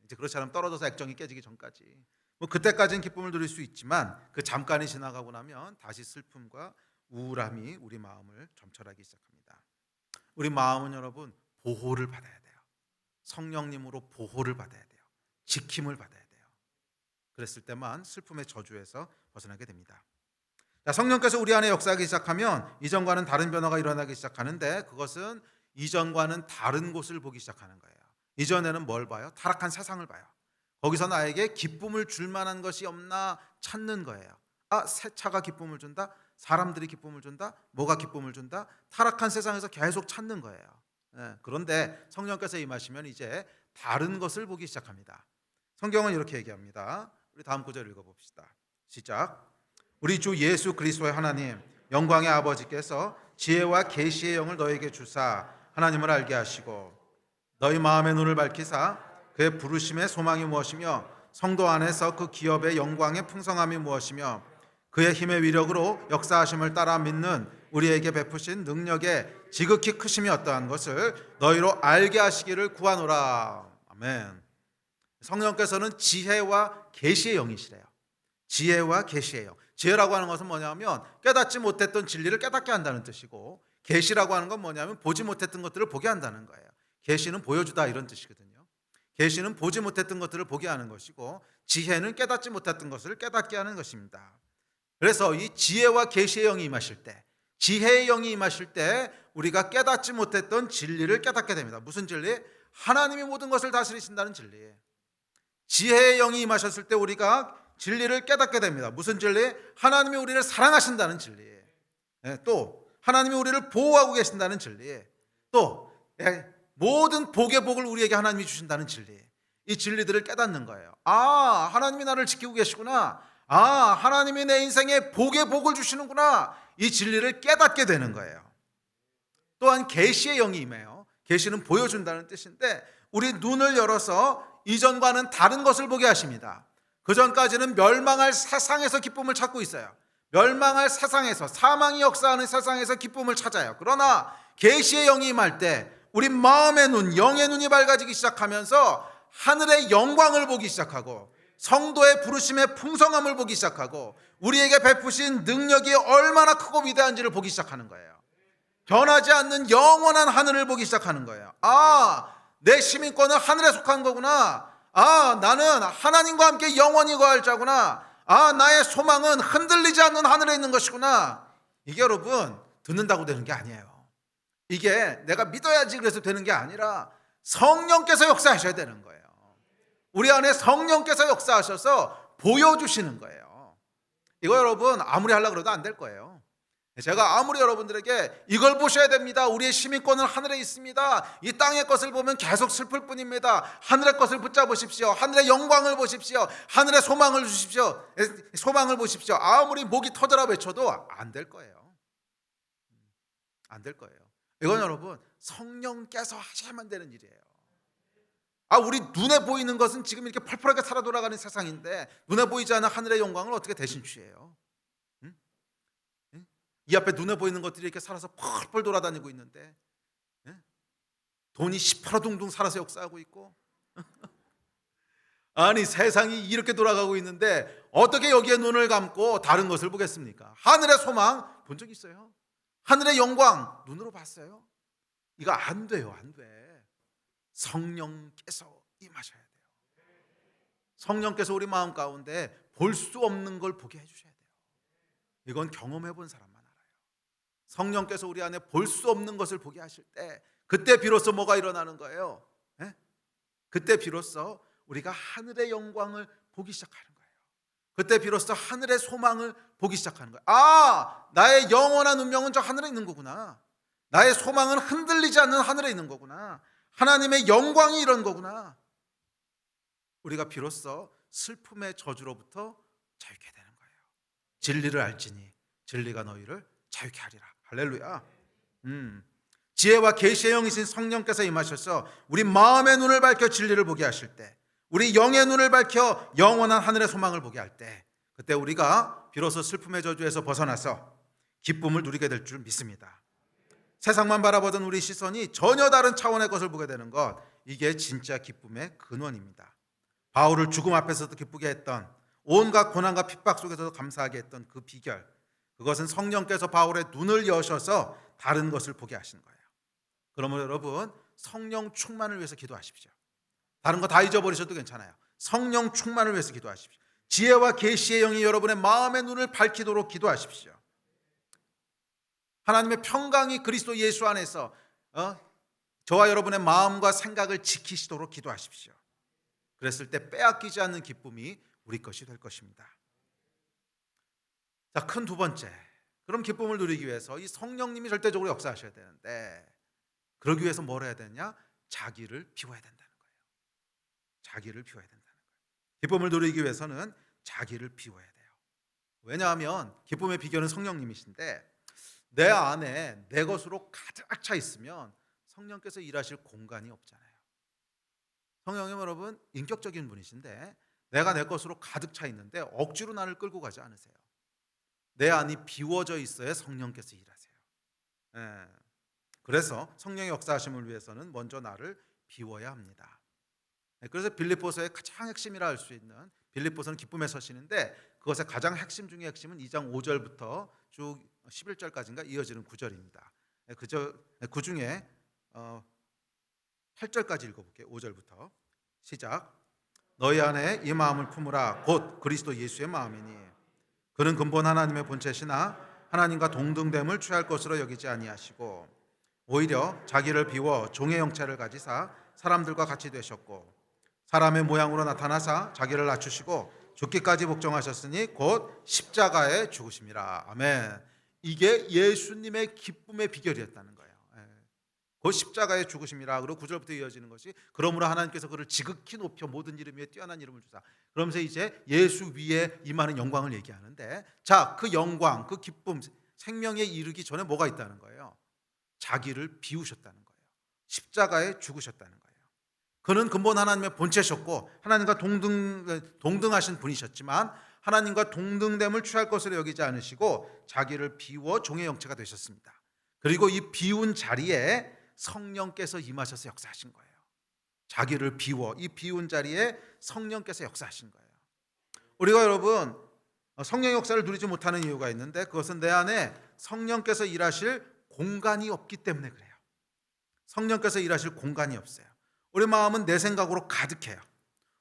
이제 그렇지 않으면 떨어져서 액정이 깨지기 전까지. 그때까지는 기쁨을 누릴 수 있지만 그 잠깐이 지나가고 나면 다시 슬픔과 우울함이 우리 마음을 점철하기 시작합니다. 우리 마음은 여러분 보호를 받아야 돼요. 성령님으로 보호를 받아야 돼요. 지킴을 받아야 돼요. 그랬을 때만 슬픔의 저주에서 벗어나게 됩니다. 성령께서 우리 안에 역사하기 시작하면 이전과는 다른 변화가 일어나기 시작하는데 그것은 이전과는 다른 곳을 보기 시작하는 거예요. 이전에는 뭘 봐요? 타락한 세상을 봐요. 거기서 나에게 기쁨을 줄 만한 것이 없나 찾는 거예요. 새 차가 기쁨을 준다? 사람들이 기쁨을 준다? 뭐가 기쁨을 준다? 타락한 세상에서 계속 찾는 거예요. 그런데 성령께서 임하시면 이제 다른 것을 보기 시작합니다. 성경은 이렇게 얘기합니다. 우리 다음 구절 읽어봅시다. 시작. 우리 주 예수 그리스도의 하나님 영광의 아버지께서 지혜와 계시의 영을 너에게 주사 하나님을 알게 하시고 너희 마음의 눈을 밝히사 그의 부르심의 소망이 무엇이며 성도 안에서 그 기업의 영광의 풍성함이 무엇이며 그의 힘의 위력으로 역사하심을 따라 믿는 우리에게 베푸신 능력의 지극히 크심이 어떠한 것을 너희로 알게 하시기를 구하노라. 아멘. 성령께서는 지혜와 계시의 영이시래요. 지혜와 계시예요. 지혜라고 하는 것은 뭐냐면 깨닫지 못했던 진리를 깨닫게 한다는 뜻이고, 계시라고 하는 건 뭐냐면 보지 못했던 것들을 보게 한다는 거예요. 계시는 보여주다 이런 뜻이거든요. 계시는 보지 못했던 것들을 보게 하는 것이고, 지혜는 깨닫지 못했던 것을 깨닫게 하는 것입니다. 그래서 이 지혜와 계시의 영이 임하실 때, 지혜의 영이 임하실 때 우리가 깨닫지 못했던 진리를 깨닫게 됩니다. 무슨 진리? 하나님이 모든 것을 다스리신다는 진리. 지혜의 영이 임하셨을 때 우리가 진리를 깨닫게 됩니다. 무슨 진리? 하나님이 우리를 사랑하신다는 진리. 또 하나님이 우리를 보호하고 계신다는 진리. 또 모든 복의 복을 우리에게 하나님이 주신다는 진리. 이 진리들을 깨닫는 거예요. 아, 하나님이 나를 지키고 계시구나. 아, 하나님이 내 인생에 복의 복을 주시는구나. 이 진리를 깨닫게 되는 거예요. 또한 계시의 영이 임해요. 계시는 보여준다는 뜻인데, 우리 눈을 열어서 이전과는 다른 것을 보게 하십니다. 그전까지는 멸망할 세상에서 기쁨을 찾고 있어요. 멸망할 세상에서, 사망이 역사하는 세상에서 기쁨을 찾아요. 그러나 계시의 영이 임할 때 우리 마음의 눈, 영의 눈이 밝아지기 시작하면서 하늘의 영광을 보기 시작하고, 성도의 부르심의 풍성함을 보기 시작하고, 우리에게 베푸신 능력이 얼마나 크고 위대한지를 보기 시작하는 거예요. 변하지 않는 영원한 하늘을 보기 시작하는 거예요. 아, 내 시민권은 하늘에 속한 거구나. 아, 나는 하나님과 함께 영원히 거할 자구나. 아, 나의 소망은 흔들리지 않는 하늘에 있는 것이구나. 이게 여러분 듣는다고 되는 게 아니에요. 이게 내가 믿어야지 그래서 되는 게 아니라 성령께서 역사하셔야 되는 거예요. 우리 안에 성령께서 역사하셔서 보여주시는 거예요. 이거 여러분 아무리 하려고 해도 안 될 거예요. 제가 아무리 여러분들에게 이걸 보셔야 됩니다, 우리의 시민권은 하늘에 있습니다, 이 땅의 것을 보면 계속 슬플 뿐입니다, 하늘의 것을 붙잡으십시오, 하늘의 영광을 보십시오, 하늘의 소망을 주십시오, 소망을 보십시오, 아무리 목이 터져라 외쳐도 안 될 거예요. 안 될 거예요. 이건 여러분 성령께서 하셔야만 되는 일이에요. 아, 우리 눈에 보이는 것은 지금 이렇게 펄펄하게 살아 돌아가는 세상인데 눈에 보이지 않는 하늘의 영광을 어떻게 대신 취해요? 응? 응? 이 앞에 눈에 보이는 것들이 이렇게 살아서 펄펄 돌아다니고 있는데, 응? 돈이 시퍼러둥둥 살아서 역사하고 있고 아니 세상이 이렇게 돌아가고 있는데 어떻게 여기에 눈을 감고 다른 것을 보겠습니까? 하늘의 소망 본 적 있어요? 하늘의 영광 눈으로 봤어요? 이거 안 돼요. 안 돼. 성령께서 임하셔야 돼요. 성령께서 우리 마음 가운데 볼 수 없는 걸 보게 해주셔야 돼요. 이건 경험해 본 사람만 알아요. 성령께서 우리 안에 볼 수 없는 것을 보게 하실 때 그때 비로소 뭐가 일어나는 거예요? 그때 비로소 우리가 하늘의 영광을 보기 시작하는 거예요. 그때 비로소 하늘의 소망을 보기 시작하는 거예요. 아, 나의 영원한 운명은 저 하늘에 있는 거구나. 나의 소망은 흔들리지 않는 하늘에 있는 거구나. 하나님의 영광이 이런 거구나. 우리가 비로소 슬픔의 저주로부터 자유케 되는 거예요. 진리를 알지니 진리가 너희를 자유케 하리라. 할렐루야. 지혜와 계시의 영이신 성령께서 임하셔서 우리 마음의 눈을 밝혀 진리를 보게 하실 때, 우리 영의 눈을 밝혀 영원한 하늘의 소망을 보게 할 때, 그때 우리가 비로소 슬픔의 저주에서 벗어나서 기쁨을 누리게 될 줄 믿습니다. 세상만 바라보던 우리 시선이 전혀 다른 차원의 것을 보게 되는 것, 이게 진짜 기쁨의 근원입니다. 바울을 죽음 앞에서도 기쁘게 했던, 온갖 고난과 핍박 속에서도 감사하게 했던 그 비결, 그것은 성령께서 바울의 눈을 여셔서 다른 것을 보게 하신 거예요. 그러므로 여러분 성령 충만을 위해서 기도하십시오. 다른 거 다 잊어버리셔도 괜찮아요. 성령 충만을 위해서 기도하십시오. 지혜와 계시의 영이 여러분의 마음의 눈을 밝히도록 기도하십시오. 하나님의 평강이 그리스도 예수 안에서 저와 여러분의 마음과 생각을 지키시도록 기도하십시오. 그랬을 때 빼앗기지 않는 기쁨이 우리 것이 될 것입니다. 자, 큰 두 번째, 그럼 기쁨을 누리기 위해서 이 성령님이 절대적으로 역사하셔야 되는데, 그러기 위해서 뭘 해야 되냐? 자기를 비워야 된다는 거예요. 자기를 비워야 된다는 거예요. 기쁨을 누리기 위해서는 자기를 비워야 돼요. 왜냐하면 기쁨의 비결은 성령님이신데, 내 안에 내 것으로 가득 차 있으면 성령께서 일하실 공간이 없잖아요. 성령님 여러분 인격적인 분이신데 내가 내 것으로 가득 차 있는데 억지로 나를 끌고 가지 않으세요. 내 안이 비워져 있어야 성령께서 일하세요. 그래서 성령의 역사하심을 위해서는 먼저 나를 비워야 합니다. 그래서 빌립보서의 가장 핵심이라 할 수 있는 빌립보서는 기쁨의 서신인데 그것의 가장 핵심 중의 핵심은 2장 5절부터 쭉 11절까지인가 이어지는 구절입니다. 그 중에 8절까지 읽어볼게요. 5절부터 시작. 너희 안에 이 마음을 품으라 곧 그리스도 예수의 마음이니 그는 근본 하나님의 본체시나 하나님과 동등됨을 취할 것으로 여기지 아니하시고 오히려 자기를 비워 종의 형체를 가지사 사람들과 같이 되셨고 사람의 모양으로 나타나사 자기를 낮추시고 죽기까지 복종하셨으니 곧 십자가에 죽으심이라. 아멘. 이게 예수님의 기쁨의 비결이었다는 거예요. 곧 십자가에 죽으심이라. 그리고 9절부터 이어지는 것이 그러므로 하나님께서 그를 지극히 높여 모든 이름 위에 뛰어난 이름을 주사. 그러면서 이제 예수 위에 임하는 영광을 얘기하는데, 자, 그 영광, 그 기쁨, 생명에 이르기 전에 뭐가 있다는 거예요? 자기를 비우셨다는 거예요. 십자가에 죽으셨다는 거예요. 그는 근본 하나님의 본체셨고 하나님과 동등하신 분이셨지만 하나님과 동등됨을 취할 것으로 여기지 않으시고 자기를 비워 종의 형체가 되셨습니다. 그리고 이 비운 자리에 성령께서 임하셔서 역사하신 거예요. 자기를 비워 이 비운 자리에 성령께서 역사하신 거예요. 우리가 여러분 성령의 역사를 누리지 못하는 이유가 있는데 그것은 내 안에 성령께서 일하실 공간이 없기 때문에 그래요. 성령께서 일하실 공간이 없어요. 우리 마음은 내 생각으로 가득해요.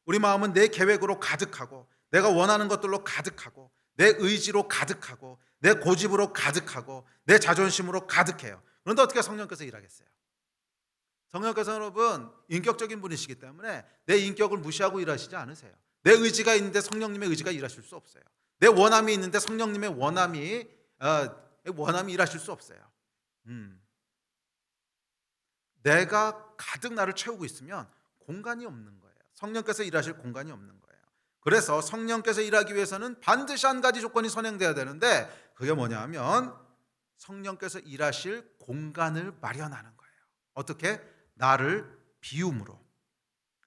우리 마음은 내 계획으로 가득하고 내가 원하는 것들로 가득하고 내 의지로 가득하고 내 고집으로 가득하고 내 자존심으로 가득해요. 그런데 어떻게 성령께서 일하겠어요? 성령께서 여러분 인격적인 분이시기 때문에 내 인격을 무시하고 일하시지 않으세요. 내 의지가 있는데 성령님의 의지가 일하실 수 없어요. 내 원함이 있는데 성령님의 원함이 일하실 수 없어요. 내가 가득 나를 채우고 있으면 공간이 없는 거예요. 성령께서 일하실 공간이 없는 거예요. 그래서 성령께서 일하기 위해서는 반드시 한 가지 조건이 선행돼야 되는데 그게 뭐냐 하면 성령께서 일하실 공간을 마련하는 거예요. 어떻게? 나를 비움으로,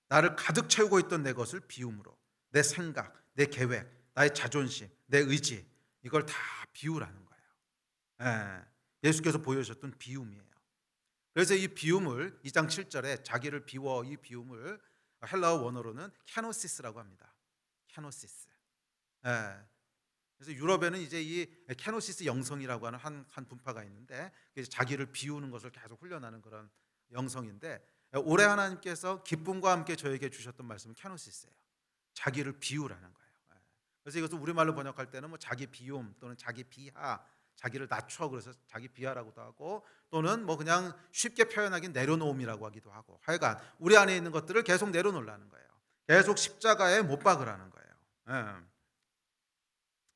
나를 가득 채우고 있던 내 것을 비움으로, 내 생각, 내 계획, 나의 자존심, 내 의지 이걸 다 비우라는 거예요. 예수께서 보여주셨던 비움이에요. 그래서 이 비움을 2장 7절에 자기를 비워 이 비움을 헬라어 원어로는 캐노시스라고 합니다. 캐노시스. 그래서 유럽에는 이제 이 캐노시스 영성이라고 하는 한 분파가 있는데 자기를 비우는 것을 계속 훈련하는 그런 영성인데 올해 하나님께서 기쁨과 함께 저에게 주셨던 말씀은 캐노시스예요. 자기를 비우라는 거예요. 그래서 이것을 우리말로 번역할 때는 뭐 자기 비움 또는 자기 비하, 자기를 낮춰 그래서 자기 비하라고도 하고 또는 뭐 그냥 쉽게 표현하긴 내려놓음이라고 하기도 하고 하여간 우리 안에 있는 것들을 계속 내려놓으라는 거예요. 계속 십자가에 못 박으라는 거예요.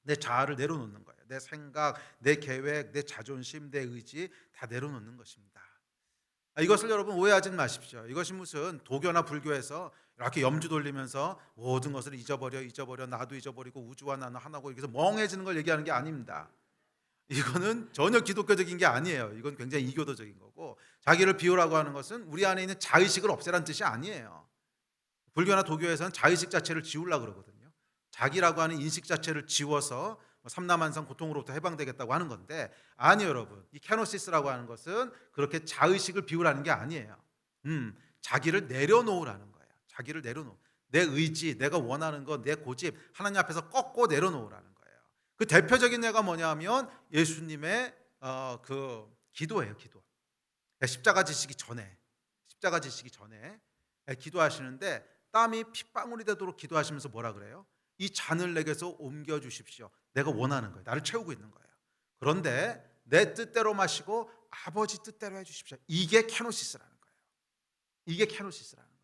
내 자아를 내려놓는 거예요. 내 생각, 내 계획, 내 자존심, 내 의지 다 내려놓는 것입니다. 이것을 여러분 오해하지 마십시오. 이것이 무슨 도교나 불교에서 이렇게 염주 돌리면서 모든 것을 잊어버려 나도 잊어버리고 우주와 나는 하나고 이렇게 해서 멍해지는 걸 얘기하는 게 아닙니다. 이거는 전혀 기독교적인 게 아니에요. 이건 굉장히 이교도적인 거고 자기를 비우라고 하는 것은 우리 안에 있는 자의식을 없애라는 뜻이 아니에요. 불교나 도교에서는 자의식 자체를 지우려고 그러거든요. 자기라고 하는 인식 자체를 지워서 삼라만상 고통으로부터 해방되겠다고 하는 건데 아니요 여러분. 이 캐노시스라고 하는 것은 그렇게 자의식을 비우라는 게 아니에요. 자기를 내려놓으라는 거예요. 자기를 내려놓고 내 의지, 내가 원하는 것, 내 고집 하나님 앞에서 꺾고 내려놓으라는 거예요. 그 대표적인 예가 뭐냐면 예수님의 그 기도예요. 기도. 십자가 지시기 전에 기도하시는데 땀이 핏방울이 되도록 기도하시면서 뭐라 그래요? 이 잔을 내게서 옮겨 주십시오. 내가 원하는 거예요. 나를 채우고 있는 거예요. 그런데 내 뜻대로 마시고 아버지 뜻대로 해주십시오. 이게 캐노시스라는 거예요. 이게 캐노시스라는 거예요.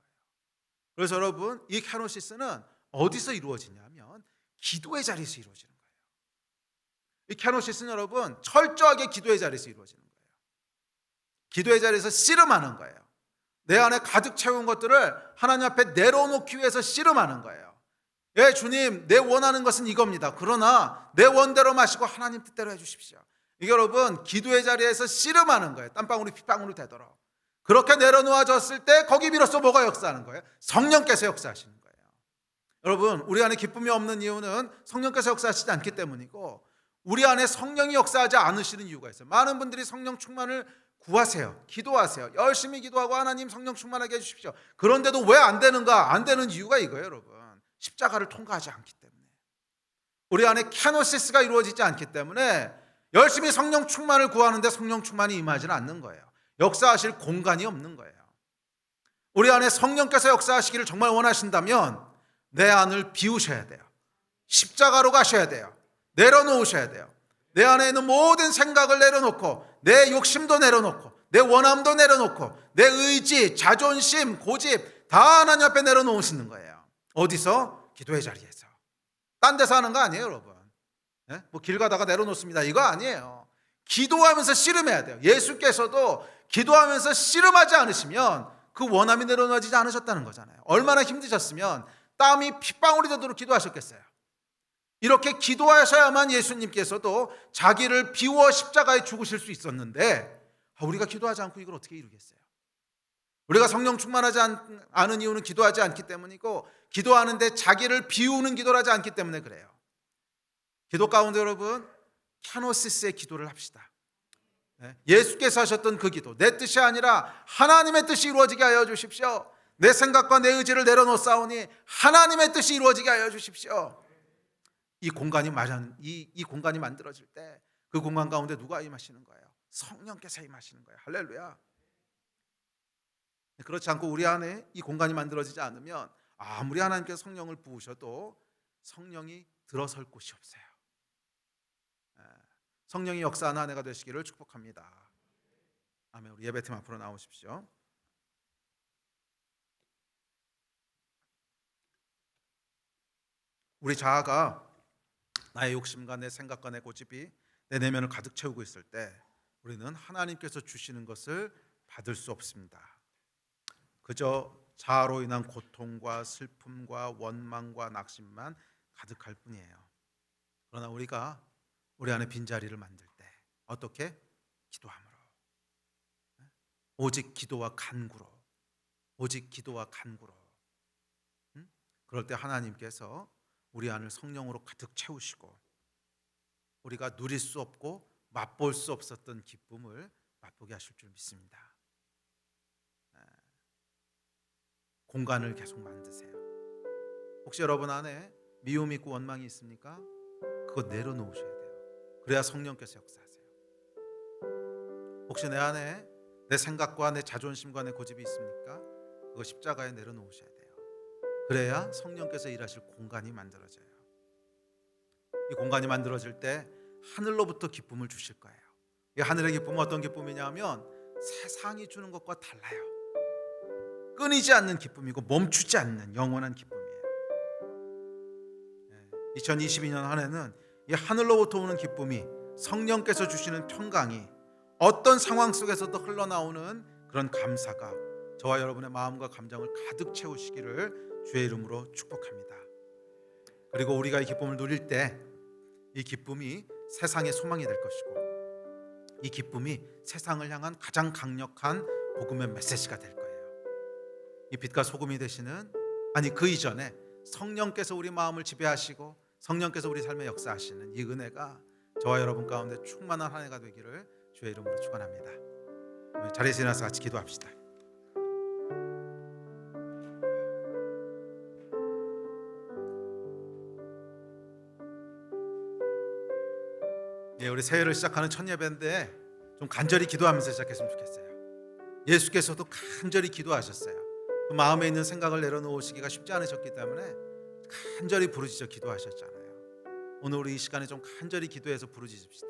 그래서 여러분 이 캐노시스는 어디서 이루어지냐면 기도의 자리에서 이루어지는 거예요. 이 캐노시스는 여러분 철저하게 기도의 자리에서 이루어지는 거예요. 기도의 자리에서 씨름하는 거예요. 내 안에 가득 채운 것들을 하나님 앞에 내려놓기 위해서 씨름하는 거예요. 예, 주님, 내 원하는 것은 이겁니다. 그러나 내 원대로 마시고 하나님 뜻대로 해주십시오. 이게 여러분 기도의 자리에서 씨름하는 거예요. 땀방울이 핏방울이 되도록. 그렇게 내려놓아졌을 때 거기 비로소 뭐가 역사하는 거예요? 성령께서 역사하시는 거예요. 여러분 우리 안에 기쁨이 없는 이유는 성령께서 역사하시지 않기 때문이고 우리 안에 성령이 역사하지 않으시는 이유가 있어요. 많은 분들이 성령 충만을 구하세요. 기도하세요. 열심히 기도하고 하나님 성령 충만하게 해주십시오. 그런데도 왜 안 되는가? 안 되는 이유가 이거예요, 여러분. 십자가를 통과하지 않기 때문에. 우리 안에 캐노시스가 이루어지지 않기 때문에 열심히 성령 충만을 구하는데 성령 충만이 임하지는 않는 거예요. 역사하실 공간이 없는 거예요. 우리 안에 성령께서 역사하시기를 정말 원하신다면 내 안을 비우셔야 돼요. 십자가로 가셔야 돼요. 내려놓으셔야 돼요. 내 안에 있는 모든 생각을 내려놓고, 내 욕심도 내려놓고, 내 원함도 내려놓고, 내 의지, 자존심, 고집 다 하나님 앞에 내려놓으시는 거예요. 어디서? 기도의 자리에서. 딴 데서 하는 거 아니에요, 여러분. 뭐 길 가다가 내려놓습니다, 이거 아니에요. 기도하면서 씨름해야 돼요. 예수께서도 기도하면서 씨름하지 않으시면 그 원함이 내려놓아지지 않으셨다는 거잖아요. 얼마나 힘드셨으면 땀이 핏방울이 되도록 기도하셨겠어요. 이렇게 기도하셔야만 예수님께서도 자기를 비워 십자가에 죽으실 수 있었는데, 우리가 기도하지 않고 이걸 어떻게 이루겠어요? 우리가 성령 충만하지 않은 이유는 기도하지 않기 때문이고, 기도하는데 자기를 비우는 기도를 하지 않기 때문에 그래요. 기도 가운데 여러분, 캐노시스의 기도를 합시다. 예수께서 하셨던 그 기도, 내 뜻이 아니라 하나님의 뜻이 이루어지게 하여 주십시오. 내 생각과 내 의지를 내려놓사오니 하나님의 뜻이 이루어지게 하여 주십시오. 이 공간이 만들어질 때 그 공간 가운데 누가 임하시는 거예요? 성령께서 임하시는 거예요. 할렐루야. 그렇지 않고 우리 안에 이 공간이 만들어지지 않으면 아무리 하나님께서 성령을 부으셔도 성령이 들어설 곳이 없어요. 성령이 역사하는 한 해가 되시기를 축복합니다. 아멘. 우리 예배팀 앞으로 나오십시오. 우리 자아가 나의 욕심과 내 생각과 내 고집이 내 내면을 가득 채우고 있을 때 우리는 하나님께서 주시는 것을 받을 수 없습니다. 그저 자아로 인한 고통과 슬픔과 원망과 낙심만 가득할 뿐이에요. 그러나 우리가 우리 안에 빈자리를 만들 때 어떻게? 기도함으로. 오직 기도와 간구로. 오직 기도와 간구로. 그럴 때 하나님께서 우리 안을 성령으로 가득 채우시고 우리가 누릴 수 없고 맛볼 수 없었던 기쁨을 맛보게 하실 줄 믿습니다. 공간을 계속 만드세요. 혹시 여러분 안에 미움 있고 원망이 있습니까? 그거 내려놓으셔야 돼요. 그래야 성령께서 역사하세요. 혹시 내 안에 내 생각과 내 자존심과 내 고집이 있습니까? 그거 십자가에 내려놓으셔야 돼요. 그래야 성령께서 일하실 공간이 만들어져요. 이 공간이 만들어질 때 하늘로부터 기쁨을 주실 거예요. 이 하늘의 기쁨은 어떤 기쁨이냐면 세상이 주는 것과 달라요. 끊이지 않는 기쁨이고 멈추지 않는 영원한 기쁨이에요. 2022년 한 해는 이 하늘로부터 오는 기쁨이, 성령께서 주시는 평강이 어떤 상황 속에서도 흘러나오는 그런 감사가 저와 여러분의 마음과 감정을 가득 채우시기를 주의 이름으로 축복합니다. 그리고 우리가 이 기쁨을 누릴 때 이 기쁨이 세상의 소망이 될 것이고, 이 기쁨이 세상을 향한 가장 강력한 복음의 메시지가 될 거예요. 이 빛과 소금이 되시는, 그 이전에 성령께서 우리 마음을 지배하시고 성령께서 우리 삶에 역사하시는 이 은혜가 저와 여러분 가운데 충만한 한 해가 되기를 주의 이름으로 축원합니다. 자리에서 일어나서 같이 기도합시다. 우리 새해를 시작하는 첫 예배인데 좀 간절히 기도하면서 시작했으면 좋겠어요. 예수께서도 간절히 기도하셨어요. 그 마음에 있는 생각을 내려놓으시기가 쉽지 않으셨기 때문에 간절히 부르짖어 기도하셨잖아요. 오늘 우리 이 시간에 좀 간절히 기도해서 부르짖읍시다.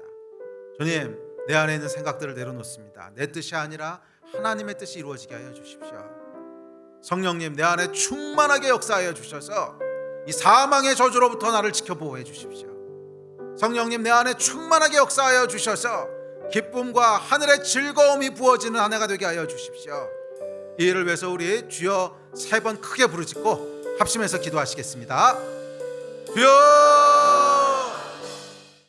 주님, 내 안에 있는 생각들을 내려놓습니다. 내 뜻이 아니라 하나님의 뜻이 이루어지게 하여 주십시오. 성령님, 내 안에 충만하게 역사하여 주셔서 이 사망의 저주로부터 나를 지켜 보호해 주십시오. 성령님, 내 안에 충만하게 역사하여 주셔서 기쁨과 하늘의 즐거움이 부어지는 한 해가 되게 하여 주십시오. 이 일을 위해서 우리 주여 3번 크게 부르짖고 합심해서 기도하시겠습니다. 주여!